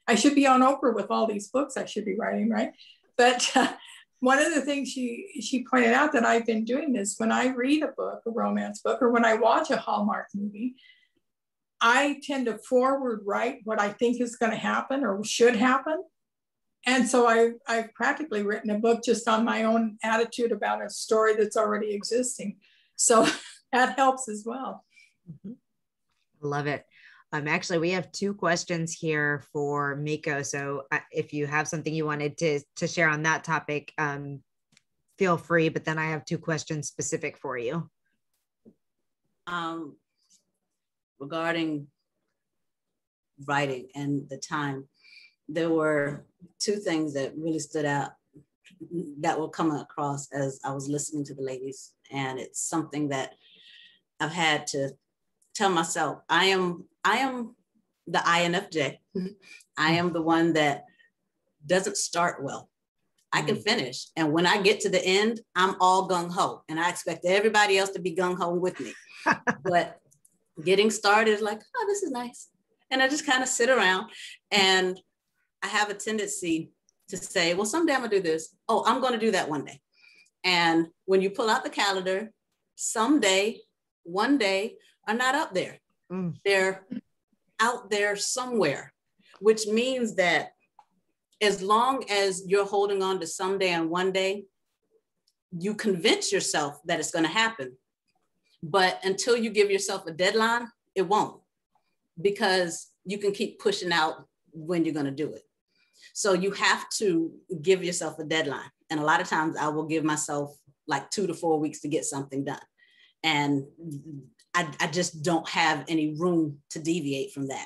I should be on Oprah with all these books I should be writing, right? But one of the things she pointed out that I've been doing is when I read a book, a romance book, or when I watch a Hallmark movie, I tend to forward write what I think is going to happen or should happen. And so I've practically written a book just on my own attitude about a story that's already existing. So that helps as well. Mm-hmm. Love it. Actually, we have 2 questions here for Miko. So if you have something you wanted to share on that topic, feel free. But then I have 2 questions specific for you. Regarding writing and the time, there were 2 things that really stood out that were coming across as I was listening to the ladies. And it's something that I've had to tell myself. I am the INFJ. I am the one that doesn't start well. I can finish. And when I get to the end, I'm all gung-ho. And I expect everybody else to be gung-ho with me. But getting started is like, oh, this is nice. And I just kind of sit around. And I have a tendency to say, well, someday I'm gonna do this. Oh, I'm gonna do that one day. And when you pull out the calendar, someday, one day are not up there. They're out there somewhere, which means that as long as you're holding on to someday and one day, you convince yourself that it's going to happen. But until you give yourself a deadline, it won't, because you can keep pushing out when you're going to do it. So you have to give yourself a deadline. And a lot of times I will give myself like 2 to 4 weeks to get something done. And I just don't have any room to deviate from that.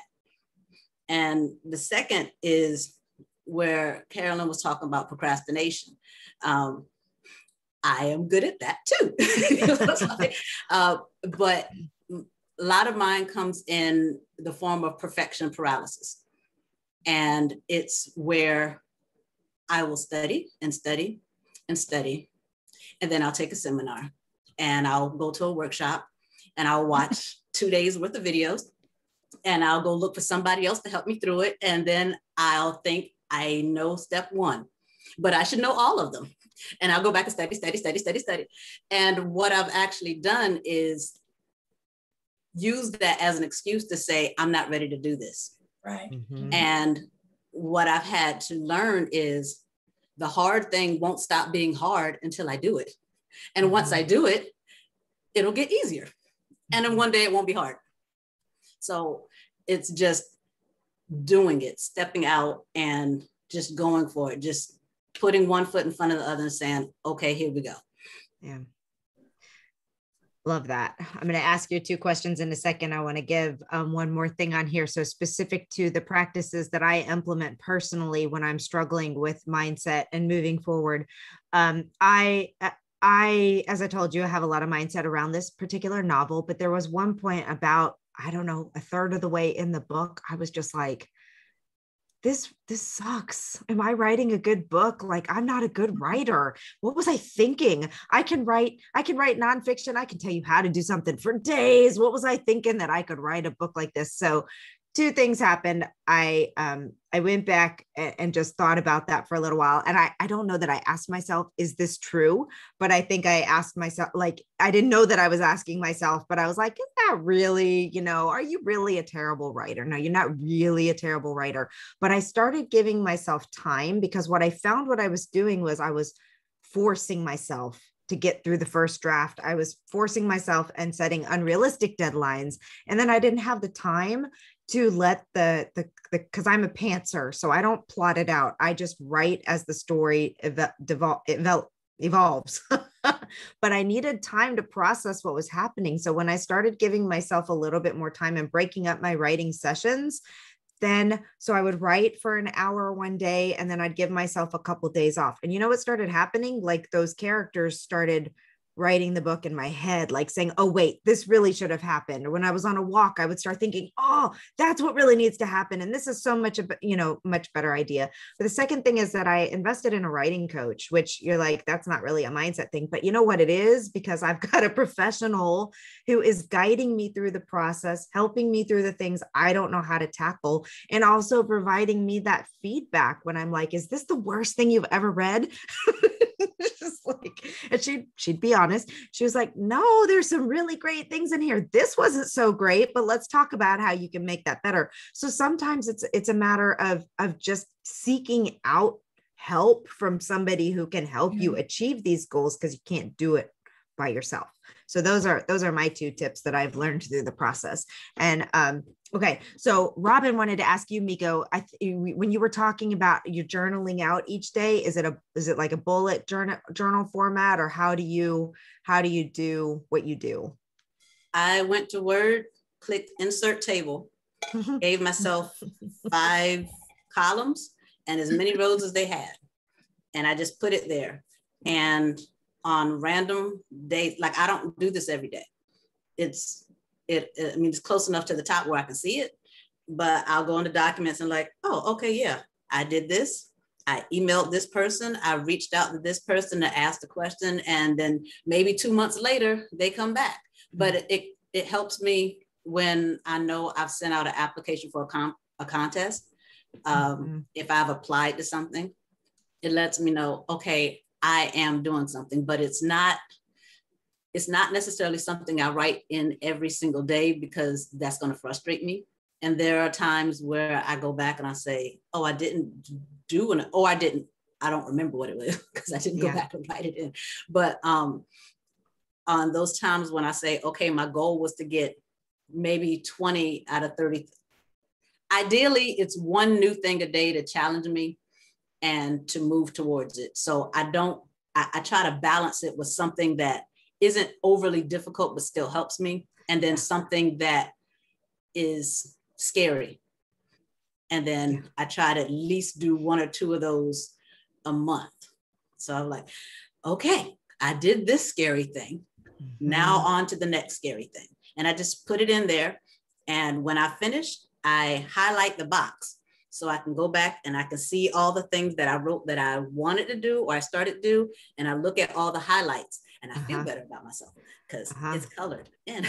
And the second is where Carolyn was talking about procrastination. I am good at that too. But a lot of mine comes in the form of perfection paralysis. And it's where I will study and study and study. And then I'll take a seminar and I'll go to a workshop and I'll watch 2 days worth of videos and I'll go look for somebody else to help me through it. And then I'll think I know step 1, but I should know all of them. And I'll go back and study. And what I've actually done is use that as an excuse to say, I'm not ready to do this. Right. Mhm. And what I've had to learn is the hard thing won't stop being hard until I do it. And once I do it, it'll get easier. And then one day it won't be hard. So it's just doing it, stepping out and just going for it, just putting one foot in front of the other and saying, okay, here we go. Yeah. Love that. I'm going to ask you 2 questions in a second. I want to give one more thing on here. So specific to the practices that I implement personally when I'm struggling with mindset and moving forward. I, as I told you, I have a lot of mindset around this particular novel, but there was one point about, I don't know, a third of the way in the book, I was just like, this sucks. Am I writing a good book? Like, I'm not a good writer. What was I thinking? I can write nonfiction. I can tell you how to do something for days. What was I thinking that I could write a book like this? So 2 things happened. I went back and just thought about that for a little while. And I don't know that I asked myself, is this true? But I think I asked myself, like, I didn't know that I was asking myself, but I was like, is that really, are you really a terrible writer? No, you're not really a terrible writer. But I started giving myself time, because what I found what I was doing was I was forcing myself to get through the first draft. I was forcing myself and setting unrealistic deadlines. And then I didn't have the time to let because I'm a pantser, so I don't plot it out. I just write as the story evolves. But I needed time to process what was happening. So when I started giving myself a little bit more time and breaking up my writing sessions, so I would write for an hour one day, and then I'd give myself a couple of days off. And you know what started happening? Like, those characters started writing the book in my head, like saying, oh, wait, this really should have happened. Or when I was on a walk, I would start thinking, oh, that's what really needs to happen. And this is so much, much better idea. But the second thing is that I invested in a writing coach, which you're like, that's not really a mindset thing, but you know what it is? Because I've got a professional who is guiding me through the process, helping me through the things I don't know how to tackle, and also providing me that feedback when I'm like, is this the worst thing you've ever read? Just like, and she'd be honest. She was like, no, there's some really great things in here. This wasn't so great, but let's talk about how you can make that better. So sometimes it's a matter of just seeking out help from somebody who can help you achieve these goals, because you can't do it by yourself. So those are my 2 tips that I've learned through the process. And okay, so Robin wanted to ask you, Miko, when you were talking about your journaling out each day, is it like a bullet journal format, or how do you do what you do? I went to Word, clicked insert table, gave myself 5 columns and as many rows as they had. And I just put it there. And on random days, like, I don't do this every day. It's close enough to the top where I can see it, but I'll go into documents and like, oh, okay, yeah, I did this. I emailed this person. I reached out to this person to ask the question. And then maybe 2 months later, they come back. But it helps me when I know I've sent out an application for a contest. If I've applied to something, it lets me know, okay, I am doing something, but it's not necessarily something I write in every single day, because that's going to frustrate me. And there are times where I go back and I say, oh, I didn't do it. Oh, I don't remember what it was, because I didn't go back and write it in. But on those times when I say, okay, my goal was to get maybe 20 out of 30. Ideally, it's 1 new thing a day to challenge me and to move towards it. So I try to balance it with something that isn't overly difficult, but still helps me. And then something that is scary. And then I try to at least do 1 or 2 of those a month. So I'm like, okay, I did this scary thing. Now on to the next scary thing. And I just put it in there. And when I finish, I highlight the box, so I can go back and I can see all the things that I wrote that I wanted to do or I started to do. And I look at all the highlights and I feel better about myself, because it's colored in.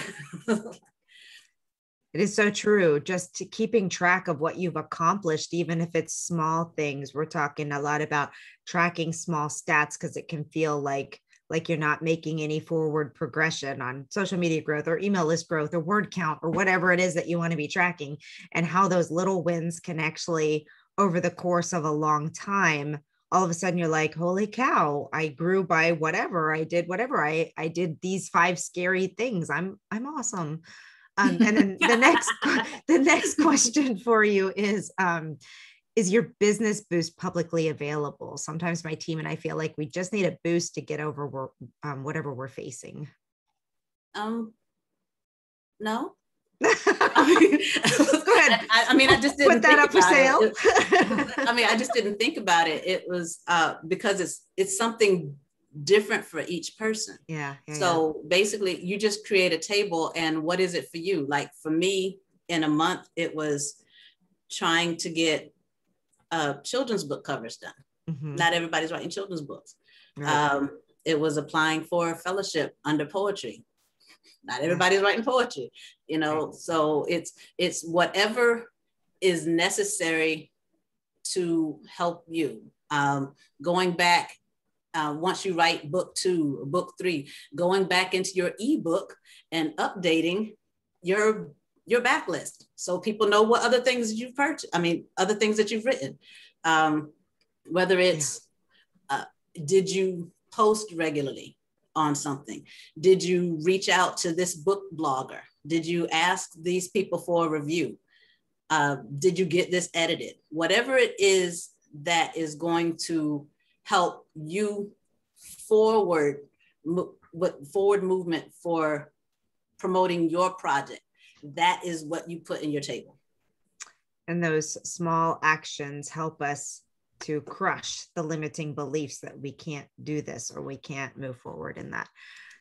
It is so true. Just keeping track of what you've accomplished, even if it's small things. We're talking a lot about tracking small stats, because it can feel like like you're not making any forward progression on social media growth or email list growth or word count or whatever it is that you want to be tracking, and how those little wins can actually, over the course of a long time, all of a sudden you're like, holy cow, I grew by whatever, I did whatever, I did these 5 scary things. I'm awesome. And then the next question for you is your business boost publicly available? Sometimes my team and I feel like we just need a boost to get over whatever we're facing. No. Go ahead. I mean, I just didn't put that up for sale. I mean, I just didn't think about it. It was because it's something different for each person. So basically, you just create a table, and what is it for you? Like for me, in a month, it was trying to get children's book covers done. Mm-hmm. Not everybody's writing children's books. Right. It was applying for a fellowship under poetry. Not everybody's writing poetry, you know. Right. So it's whatever is necessary to help you. Going back, once you write book 2 or book 3, going back into your ebook and updating your backlist, so people know what other things you've purchased. I mean, other things that you've written. Whether it's did you post regularly on something? Did you reach out to this book blogger? Did you ask these people for a review? Did you get this edited? Whatever it is that is going to help you forward movement for promoting your project. That is what you put in your table. And those small actions help us to crush the limiting beliefs that we can't do this or we can't move forward in that.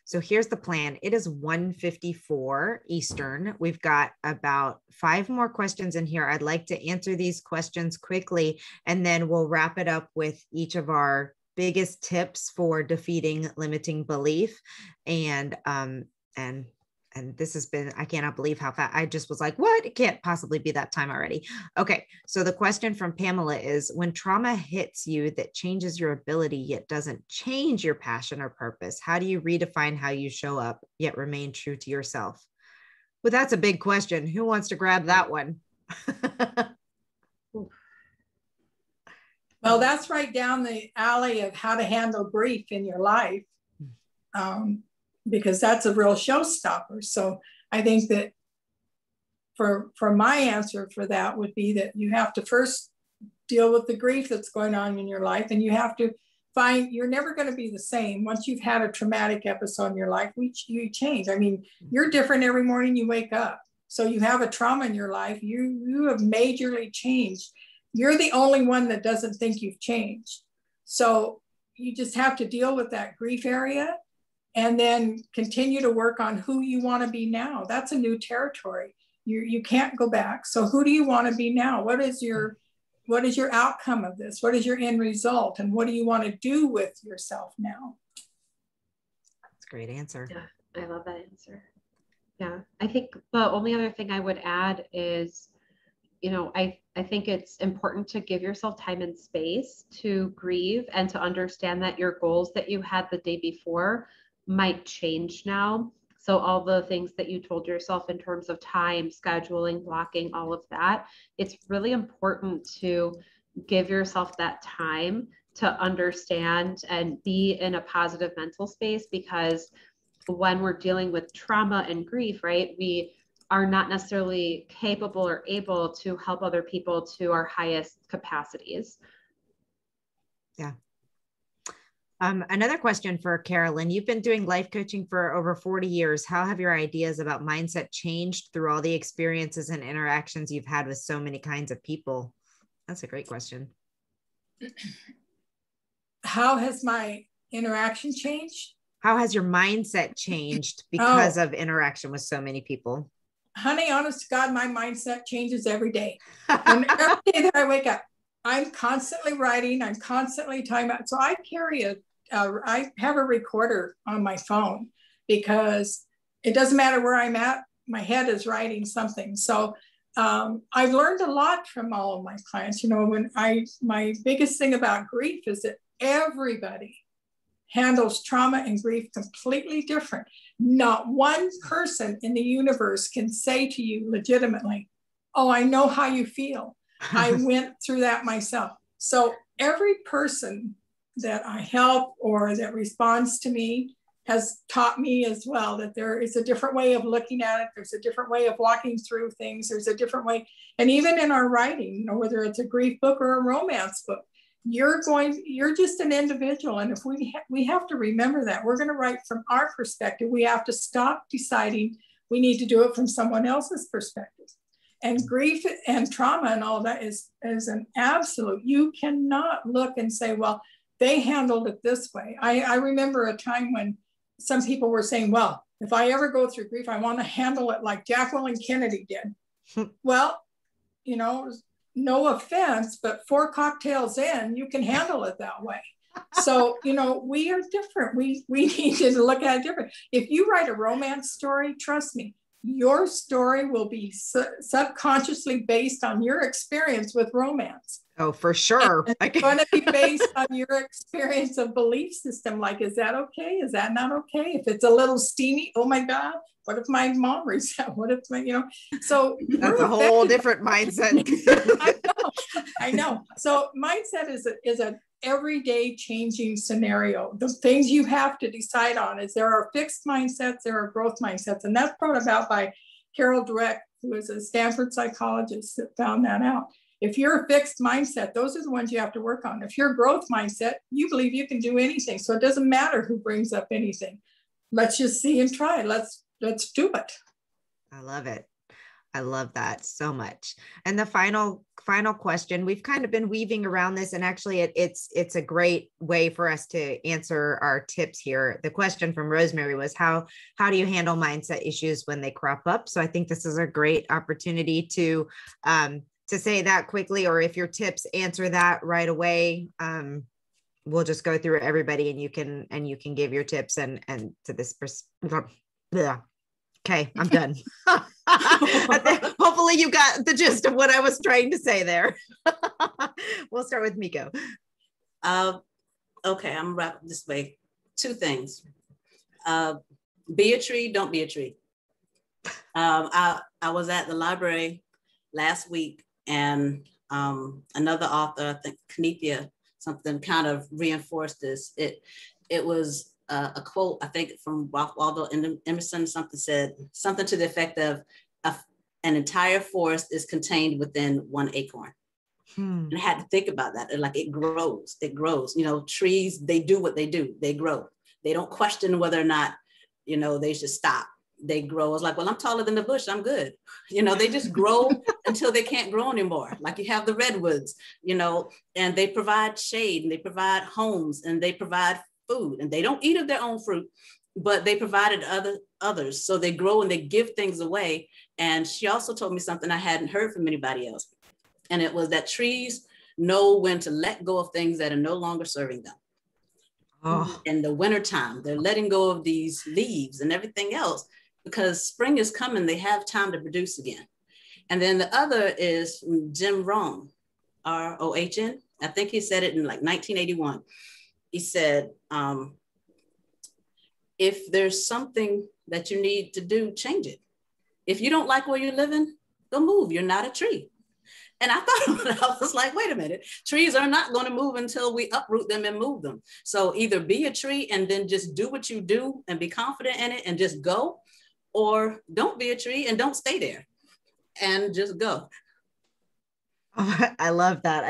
So here's the plan. It is 1:54 Eastern. We've got about 5 more questions in here. I'd like to answer these questions quickly, and then we'll wrap it up with each of our biggest tips for defeating limiting belief. And this has been, I cannot believe how fast. I just was like, what? It can't possibly be that time already. Okay. So the question from Pamela is, when trauma hits you that changes your ability, yet doesn't change your passion or purpose, how do you redefine how you show up, yet remain true to yourself? Well, that's a big question. Who wants to grab that one? Well, that's right down the alley of how to handle grief in your life. Because that's a real showstopper. So I think that for my answer for that would be that you have to first deal with the grief that's going on in your life, and you have to find, you're never going to be the same. Once you've had a traumatic episode in your life, you change. I mean, you're different every morning you wake up. So you have a trauma in your life, you have majorly changed. You're the only one that doesn't think you've changed. So you just have to deal with that grief area, and then continue to work on who you want to be now. That's a new territory. You can't go back. So who do you want to be now? What is your outcome of this? What is your end result? And what do you want to do with yourself now? That's a great answer. Yeah, I love that answer. Yeah, I think the only other thing I would add is, you know, I think it's important to give yourself time and space to grieve and to understand that your goals that you had the day before might change now. So all the things that you told yourself in terms of time, scheduling, blocking, all of that, it's really important to give yourself that time to understand and be in a positive mental space, because when we're dealing with trauma and grief, right, we are not necessarily capable or able to help other people to our highest capacities. Yeah. Another question for Carolyn. You've been doing life coaching for over 40 years. How have your ideas about mindset changed through all the experiences and interactions you've had with so many kinds of people? That's a great question. How has my interaction changed? How has your mindset changed because of interaction with so many people? Honey, honest to God, my mindset changes every day. And every day that I wake up, I'm constantly writing. I'm constantly time out. So I have a recorder on my phone, because it doesn't matter where I'm at, my head is writing something. So I've learned a lot from all of my clients. You know, my biggest thing about grief is that everybody handles trauma and grief completely different. Not one person in the universe can say to you legitimately, oh, I know how you feel. I went through that myself. So every person that I help or that responds to me has taught me as well that there is a different way of looking at it. There's a different way of walking through things. There's a different way. And even in our writing, you know, whether it's a grief book or a romance book, you're just an individual. And if we have to remember that we're going to write from our perspective, we have to stop deciding we need to do it from someone else's perspective. And grief and trauma and all that is an absolute, you cannot look and say, well, they handled it this way. I remember a time when some people were saying, well, if I ever go through grief, I want to handle it like Jacqueline Kennedy did. Well, you know, no offense, but 4 cocktails in, you can handle it that way. So, you know, we are different. We need to look at it different. If you write a romance story, trust me, your story will be subconsciously based on your experience with romance. Oh, for sure. It's going to be based on your experience of belief system. Like, is that okay? Is that not okay? If it's a little steamy, oh my God, what if my mom reads that? What if my, you know, so that's a whole different mindset. I know. So mindset is a everyday changing scenario. The things you have to decide on is there are fixed mindsets, there are growth mindsets. And that's brought about by Carol Dweck, who is a Stanford psychologist that found that out. If you're a fixed mindset, those are the ones you have to work on. If you're a growth mindset, you believe you can do anything. So it doesn't matter who brings up anything. Let's just see and try. Let's do it. I love it. I love that so much. And the final question, we've kind of been weaving around this, and actually it's a great way for us to answer our tips here. The question from Rosemary was how do you handle mindset issues when they crop up? So I think this is a great opportunity to say that quickly, or if your tips answer that right away, we'll just go through everybody and you can give your tips and to this okay, I'm done. Hopefully you got the gist of what I was trying to say there. We'll start with Miko. Okay, I'm wrapping this way. 2 things. Be a tree, don't be a tree. I was at the library last week, and another author, I think Kanithia, something kind of reinforced this. It was a quote, I think from Ralph Waldo Emerson, said something to the effect of an entire forest is contained within 1 acorn. And I had to think about that. Like it grows. You know, trees, they do what they do. They grow. They don't question whether or not, you know, they should stop. They grow. It's like, well, I'm taller than the bush. I'm good. You know, they just grow until they can't grow anymore. Like you have the redwoods, you know, and they provide shade and they provide homes and they provide food, and they don't eat of their own fruit, but they provided others. So they grow and they give things away. And she also told me something I hadn't heard from anybody else. And it was that trees know when to let go of things that are no longer serving them. Oh. In the wintertime, they're letting go of these leaves and everything else because spring is coming. They have time to produce again. And then the other is Jim Rohn, R-O-H-N. I think he said it in like 1981. He said, if there's something that you need to do, change it. If you don't like where you're living, go move. You're not a tree. And I thought, I was like, wait a minute, trees are not going to move until we uproot them and move them. So either be a tree and then just do what you do and be confident in it and just go, or don't be a tree and don't stay there and just go. Oh, I love that.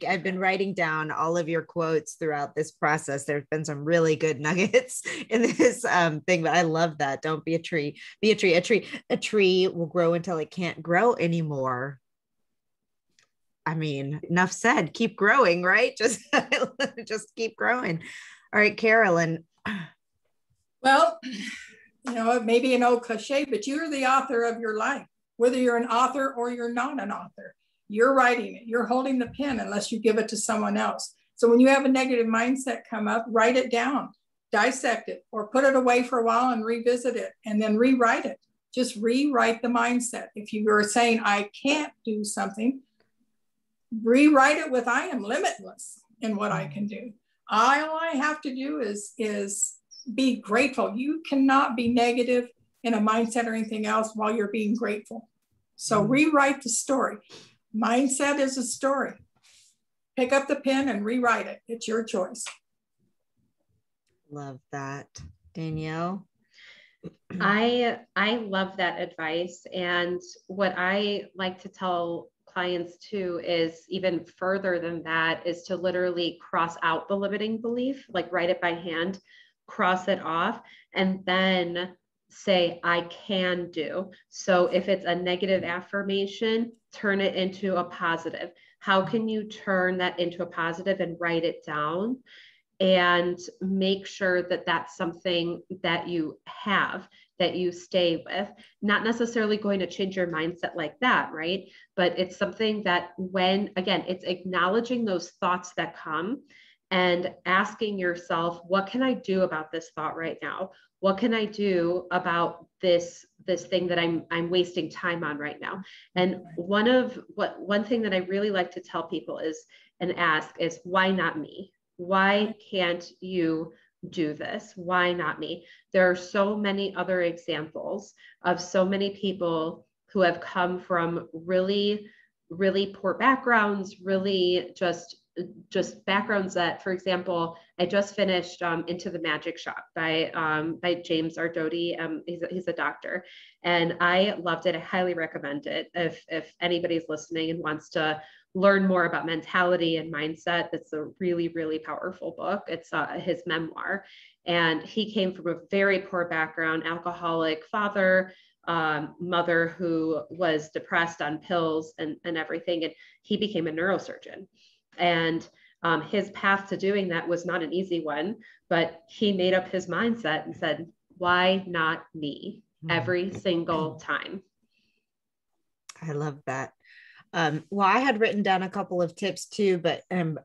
I've been writing down all of your quotes throughout this process. There's been some really good nuggets in this thing, but I love that. Don't be a tree. Be a tree. A tree will grow until it can't grow anymore. I mean, enough said. Keep growing, right? Just keep growing. All right, Carolyn. Well, you know, it may be an old cliche, but you're the author of your life, whether you're an author or you're not an author. You're writing it. You're holding the pen unless you give it to someone else. So when you have a negative mindset come up, write it down, dissect it, or put it away for a while and revisit it and then rewrite it. Just rewrite the mindset. If you were saying, I can't do something, rewrite it with, I am limitless in what I can do. All I have to do is be grateful. You cannot be negative in a mindset or anything else while you're being grateful. So rewrite the story. Mindset is a story. Pick up the pen and rewrite it. It's your choice. Love that. Danielle? I love that advice. And what I like to tell clients too is even further than that is to literally cross out the limiting belief, like write it by hand, cross it off, and then say, I can do. So if it's a negative affirmation, turn it into a positive. How can you turn that into a positive and write it down? And make sure that that's something that you have, that you stay with. Not necessarily going to change your mindset like that, right? But it's something that when, again, it's acknowledging those thoughts that come and asking yourself, what can I do about this thought right now? What can I do about this thing that I'm wasting time on right now? And one thing that I really like to tell people is, and ask is, why not me? Why can't you do this? Why not me? There are so many other examples of so many people who have come from really, really poor backgrounds, really just backgrounds that, for example, I just finished Into the Magic Shop by James Ardoti. He's a doctor, and I loved it. I highly recommend it. If anybody's listening and wants to learn more about mentality and mindset, that's a really, really powerful book. It's his memoir. And he came from a very poor background, alcoholic father, mother who was depressed on pills and everything. And he became a neurosurgeon. And his path to doing that was not an easy one, but he made up his mindset and said, why not me? Every single time. I love that. Well, I had written down a couple of tips too, but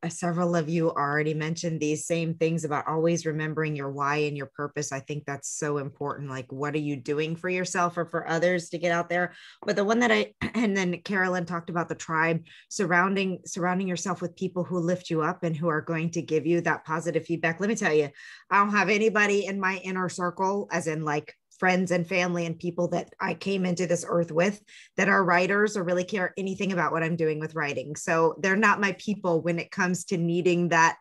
several of you already mentioned these same things about always remembering your why and your purpose. I think that's so important. Like, what are you doing for yourself or for others to get out there? But the one that and then Carolyn talked about the tribe, surrounding yourself with people who lift you up and who are going to give you that positive feedback. Let me tell you, I don't have anybody in my inner circle, as in like friends and family and people that I came into this earth with, that are writers or really care anything about what I'm doing with writing. So they're not my people when it comes to needing that,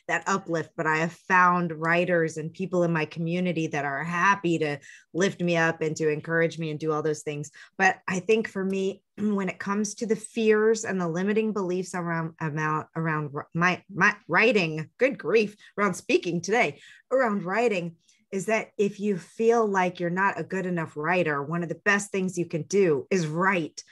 that uplift, but I have found writers and people in my community that are happy to lift me up and to encourage me and do all those things. But I think for me, when it comes to the fears and the limiting beliefs around my writing, good grief, around speaking today, around writing, is that if you feel like you're not a good enough writer, one of the best things you can do is write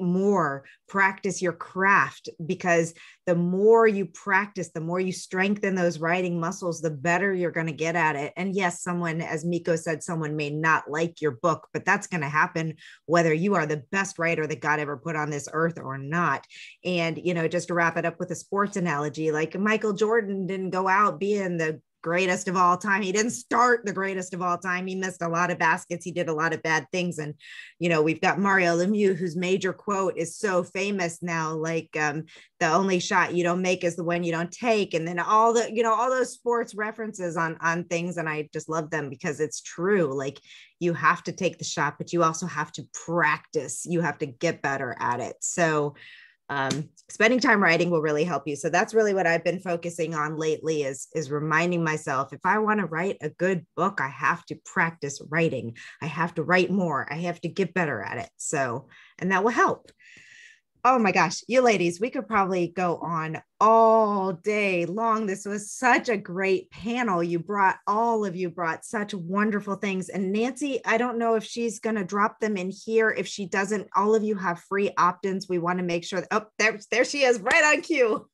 more, practice your craft, because the more you practice, the more you strengthen those writing muscles, the better you're going to get at it. And yes, someone, as Miko said, someone may not like your book, but that's going to happen whether you are the best writer that God ever put on this earth or not. And, just to wrap it up with a sports analogy, like Michael Jordan didn't go out being the greatest of all time. He didn't start the greatest of all time. He missed a lot of baskets. He did a lot of bad things. And, we've got Mario Lemieux, whose major quote is so famous now, like the only shot you don't make is the one you don't take. And then all those sports references on things. And I just love them because it's true. Like, you have to take the shot, but you also have to practice. You have to get better at it. So spending time writing will really help you. So that's really what I've been focusing on lately is reminding myself, if I want to write a good book, I have to practice writing. I have to write more. I have to get better at it. So, and that will help. Oh my gosh, you ladies, we could probably go on all day long. This was such a great panel. All of you brought such wonderful things. And Nancy, I don't know if she's going to drop them in here. If she doesn't, all of you have free opt-ins. We want to make sure that, there she is, right on cue.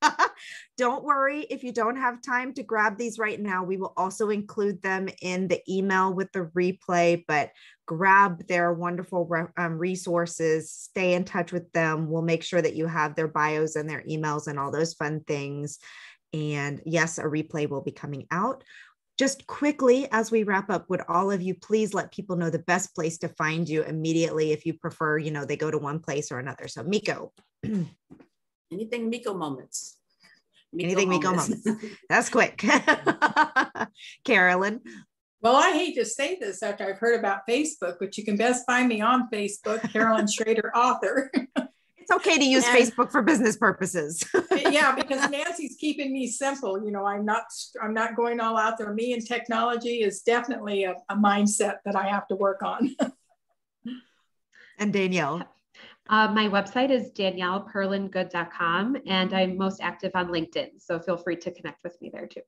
Don't worry if you don't have time to grab these right now. We will also include them in the email with the replay, but grab their wonderful resources, stay in touch with them. We'll make sure that you have their bios and their emails and all those fun things. And yes, a replay will be coming out. Just quickly, as we wrap up, would all of you please let people know the best place to find you immediately if you prefer, they go to one place or another. So Miko. Anything Miko moments. Anything Miko Moments. That's quick. Carolyn. Well, I hate to say this after I've heard about Facebook, but you can best find me on Facebook, Carolyn Schrader, author. It's okay to use Facebook for business purposes. Yeah, because Nancy's keeping me simple. You know, I'm not going all out there. Me and technology is definitely a mindset that I have to work on. And Danielle. My website is danielleperlin-good.com, and I'm most active on LinkedIn. So feel free to connect with me there too.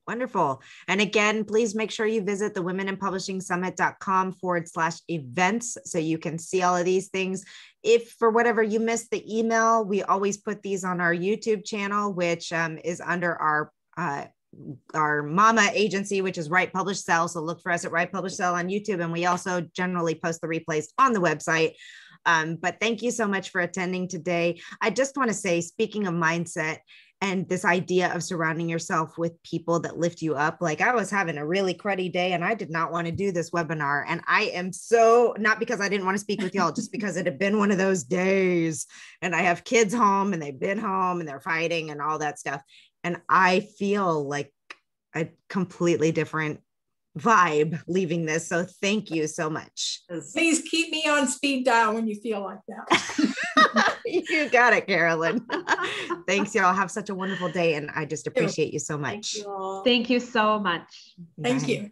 Wonderful. And again, please make sure you visit the womeninpublishingsummit.com/events so you can see all of these things. If for whatever you missed the email, we always put these on our YouTube channel, which is under our mama agency, which is Write Publish Sell. So look for us at Write Publish Sell on YouTube. And we also generally post the replays on the website. But thank you so much for attending today. I just want to say, speaking of mindset, and this idea of surrounding yourself with people that lift you up. Like I was having a really cruddy day and I did not want to do this webinar. And I am so, not because I didn't want to speak with y'all, just because it had been one of those days and I have kids home and they've been home and they're fighting and all that stuff. And I feel like a completely different vibe leaving this. So thank you so much. Please keep me on speed dial when you feel like that. You got it, Carolyn. Thanks, y'all. Have such a wonderful day. And I just appreciate you so much. Thank you so much. Thank you.